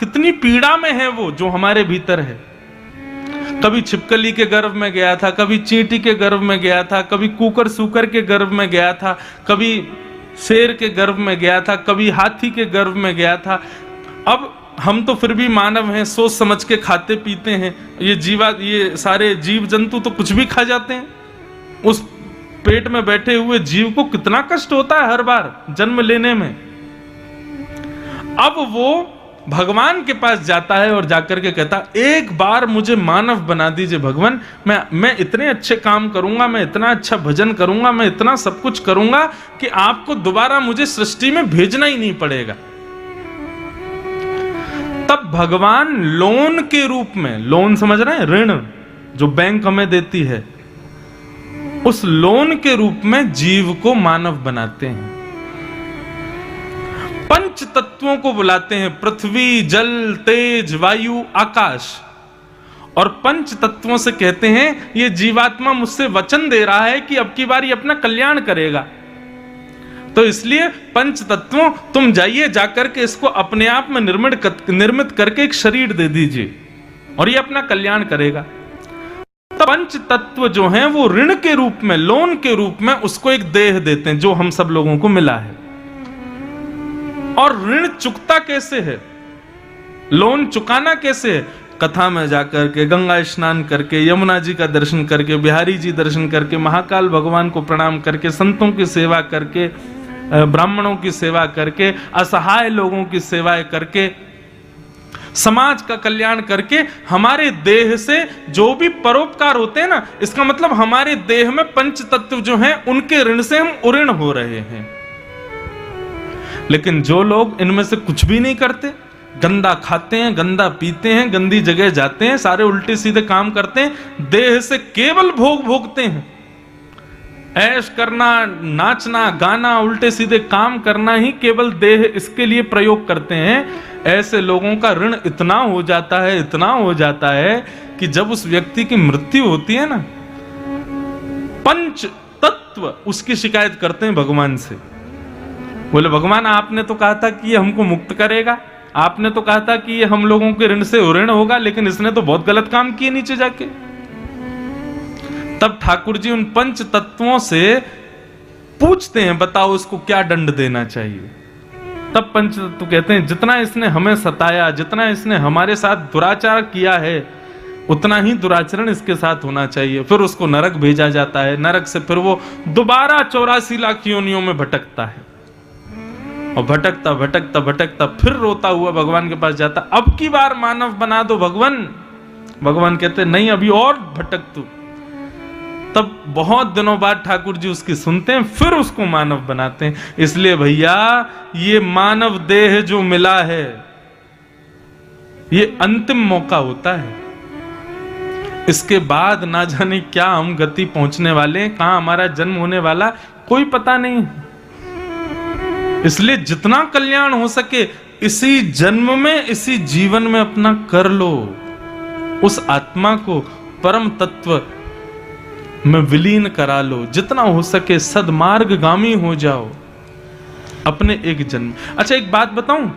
कितनी पीड़ा में है वो जो हमारे भीतर है। कभी छिपकली के गर्भ में गया था, कभी चींटी के गर्भ में गया था, कभी कुकर सूकर के गर्भ में गया था, कभी शेर के गर्भ में गया था, कभी हाथी के गर्भ में गया था। अब हम तो फिर भी मानव हैं, सोच समझ के खाते पीते हैं। ये सारे जीव जंतु तो कुछ भी खा जाते हैं। उस पेट में बैठे हुए जीव को कितना कष्ट होता है हर बार जन्म लेने में। अब वो भगवान के पास जाता है और जाकर के कहता, एक बार मुझे मानव बना दीजिए भगवान, मैं इतने अच्छे काम करूंगा, मैं इतना अच्छा भजन करूंगा, मैं इतना सब कुछ करूंगा कि आपको दोबारा मुझे सृष्टि में भेजना ही नहीं पड़ेगा। तब भगवान लोन के रूप में, लोन समझ रहे हैं, ऋण जो बैंक हमें देती है, उस लोन के रूप में जीव को मानव बनाते हैं। पंच तत्वों को बुलाते हैं, पृथ्वी, जल, तेज, वायु, आकाश। और पंच तत्वों से कहते हैं ये जीवात्मा मुझसे वचन दे रहा है कि अब की बार ये अपना कल्याण करेगा, तो इसलिए पंच तत्वों तुम जाइए, जाकर के इसको अपने आप में निर्मित करके एक शरीर दे दीजिए और ये अपना कल्याण करेगा। पंच तत्व जो हैं वो ऋण के रूप में, लोन के रूप में उसको एक देह देते हैं जो हम सब लोगों को मिला है। और ऋण चुकता कैसे है, लोन चुकाना कैसे है? कथा में जाकर के, गंगा स्नान करके, यमुना जी का दर्शन करके, बिहारी जी दर्शन करके, महाकाल भगवान को प्रणाम करके, संतों की सेवा करके, ब्राह्मणों की सेवा करके, असहाय लोगों की सेवाएं करके, समाज का कल्याण करके हमारे देह से जो भी परोपकार होते हैं ना, इसका मतलब हमारे देह में पंच तत्व जो हैं उनके ऋण से हम उऋण हो रहे हैं। लेकिन जो लोग इनमें से कुछ भी नहीं करते, गंदा खाते हैं, गंदा पीते हैं, गंदी जगह जाते हैं, सारे उल्टे सीधे काम करते हैं, देह से केवल भोग भोगते हैं, ऐश करना, नाचना गाना, उल्टे सीधे काम करना ही केवल देह इसके लिए प्रयोग करते हैं, ऐसे लोगों का ऋण इतना हो जाता है, इतना हो जाता है कि जब उस व्यक्ति की मृत्यु होती है ना, पंच तत्व उसकी शिकायत करते हैं भगवान से। बोले भगवान आपने तो कहा था कि ये हमको मुक्त करेगा, आपने तो कहा था कि ये हम लोगों के ऋण से उऋण होगा, लेकिन इसने तो बहुत गलत काम किए नीचे जाके। तब ठाकुर जी उन पंच तत्वों से पूछते हैं, बताओ इसको क्या दंड देना चाहिए। तब पंच तत्व कहते हैं जितना इसने हमें सताया, जितना इसने हमारे साथ दुराचार किया है, उतना ही दुराचरण इसके साथ होना चाहिए। फिर उसको नरक भेजा जाता है, नरक से फिर वो दोबारा 84 लाख योनियों में भटकता है, और भटकता भटकता भटकता फिर रोता हुआ भगवान के पास जाता, अब की बार मानव बना दो भगवान। भगवान कहते नहीं, अभी और भटक तू। तब बहुत दिनों बाद ठाकुर जी उसकी सुनते हैं, फिर उसको मानव बनाते हैं। इसलिए भैया ये मानव देह जो मिला है, ये अंतिम मौका होता है। इसके बाद ना जाने क्या हम गति पहुंचने वाले, कहां हमारा जन्म होने वाला, कोई पता नहीं। इसलिए जितना कल्याण हो सके इसी जन्म में, इसी जीवन में अपना कर लो। उस आत्मा को परम तत्व में विलीन करा लो, जितना हो सके सदमार्गगामी हो जाओ अपने एक जन्म। अच्छा एक बात बताऊं,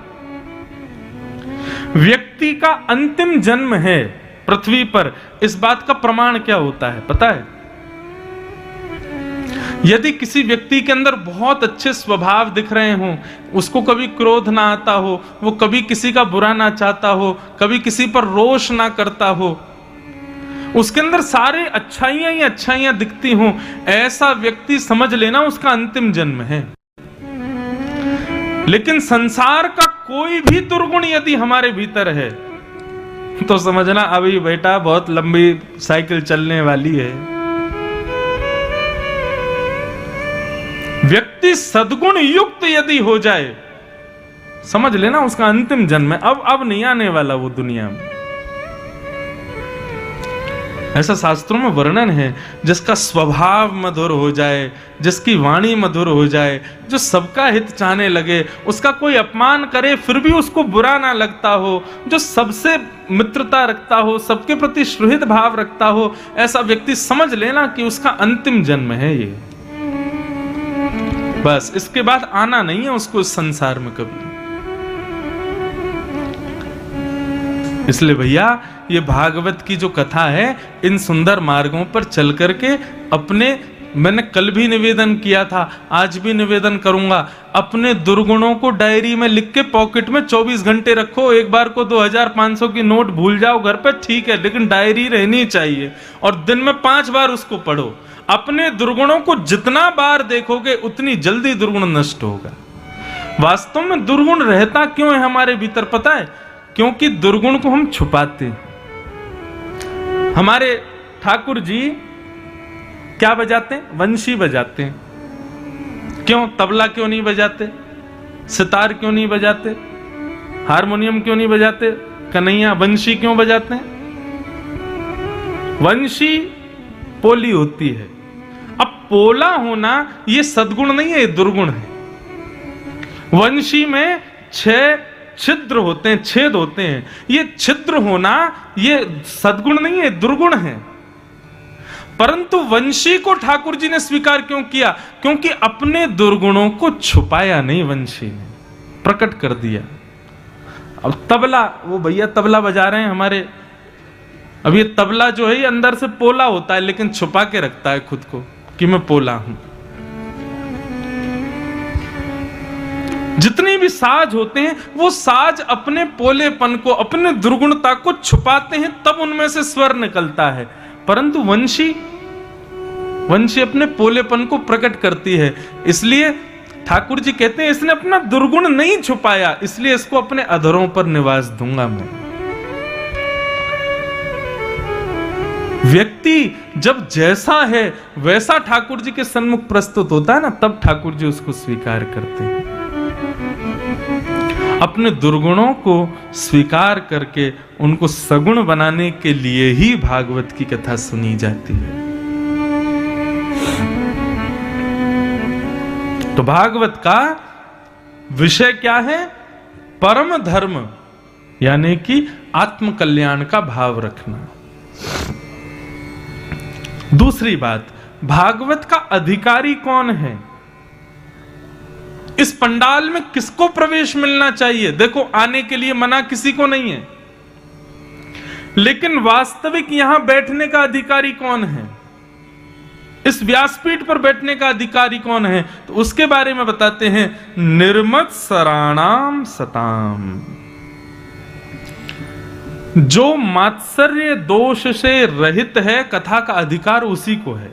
व्यक्ति का अंतिम जन्म है पृथ्वी पर, इस बात का प्रमाण क्या होता है पता है? यदि किसी व्यक्ति के अंदर बहुत अच्छे स्वभाव दिख रहे हों, उसको कभी क्रोध ना आता हो, वो कभी किसी का बुरा ना चाहता हो, कभी किसी पर रोष ना करता हो, उसके अंदर सारे अच्छाइयां ही अच्छाइयां दिखती हों, ऐसा व्यक्ति समझ लेना उसका अंतिम जन्म है। लेकिन संसार का कोई भी दुर्गुण यदि हमारे भीतर है तो समझना अभी बेटा बहुत लंबी साइकिल चलने वाली है। व्यक्ति सद्गुण युक्त यदि हो जाए, समझ लेना उसका अंतिम जन्म है, अब नहीं आने वाला वो दुनिया में। ऐसा शास्त्रों में वर्णन है, जिसका स्वभाव मधुर हो जाए, जिसकी वाणी मधुर हो जाए, जो सबका हित चाहने लगे, उसका कोई अपमान करे फिर भी उसको बुरा ना लगता हो, जो सबसे मित्रता रखता हो, सबके प्रति सुहृद भाव रखता हो, ऐसा व्यक्ति समझ लेना कि उसका अंतिम जन्म है ये। बस इसके बाद आना नहीं है उसको इस संसार में कभी। इसलिए भैया ये भागवत की जो कथा है, इन सुंदर मार्गों पर चल करके अपने, मैंने कल भी निवेदन किया था, आज भी निवेदन करूंगा, अपने दुर्गुणों को डायरी में लिख के पॉकेट में 24 घंटे रखो। एक बार को 2500 की नोट भूल जाओ घर पे, ठीक है, लेकिन डायरी रहनी चाहिए, और दिन में 5 बार उसको पढ़ो। अपने दुर्गुणों को जितना बार देखोगे उतनी जल्दी दुर्गुण नष्ट होगा। वास्तव में दुर्गुण रहता क्यों है हमारे भीतर पता है? क्योंकि दुर्गुण को हम छुपाते हैं। हमारे ठाकुर जी क्या बजाते हैं? वंशी बजाते हैं। क्यों? तबला क्यों नहीं बजाते? सितार क्यों नहीं बजाते? हारमोनियम क्यों नहीं बजाते? कन्हैया वंशी क्यों बजाते हैं? वंशी पोली होती है। अब पोला होना ये सद्गुण नहीं है, ये दुर्गुण है। वंशी में 6 छिद्र होते हैं, छेद होते हैं, ये छिद्र होना ये सद्गुण नहीं है, दुर्गुण है। परंतु वंशी को ठाकुर जी ने स्वीकार क्यों किया? क्योंकि अपने दुर्गुणों को छुपाया नहीं, वंशी ने प्रकट कर दिया। अब तबला, वो भैया तबला बजा रहे हैं हमारे, अब ये तबला जो है ये अंदर से पोला होता है, लेकिन छुपा के रखता है खुद को कि मैं पोला हूं। जितने भी साज होते हैं वो साज अपने पोलेपन को, अपने दुर्गुणता को छुपाते हैं, तब उनमें से स्वर निकलता है। परंतु वंशी अपने पोलेपन को प्रकट करती है। इसलिए ठाकुर जी कहते हैं इसने अपना दुर्गुण नहीं छुपाया, इसलिए इसको अपने अधरों पर निवास दूंगा मैं। व्यक्ति जब जैसा है वैसा ठाकुर जी के सन्मुख प्रस्तुत होता है ना, तब ठाकुर जी उसको स्वीकार करते हैं। अपने दुर्गुणों को स्वीकार करके उनको सगुण बनाने के लिए ही भागवत की कथा सुनी जाती है। तो भागवत का विषय क्या है? परम धर्म, यानी कि आत्म कल्याण का भाव रखना। दूसरी बात, भागवत का अधिकारी कौन है? इस पंडाल में किसको प्रवेश मिलना चाहिए? देखो, आने के लिए मना किसी को नहीं है, लेकिन वास्तविक यहां बैठने का अधिकारी कौन है? इस व्यासपीठ पर बैठने का अधिकारी कौन है? तो उसके बारे में बताते हैं, निर्मत सराणाम सताम। जो मात्सर्य दोष से रहित है, कथा का अधिकार उसी को है।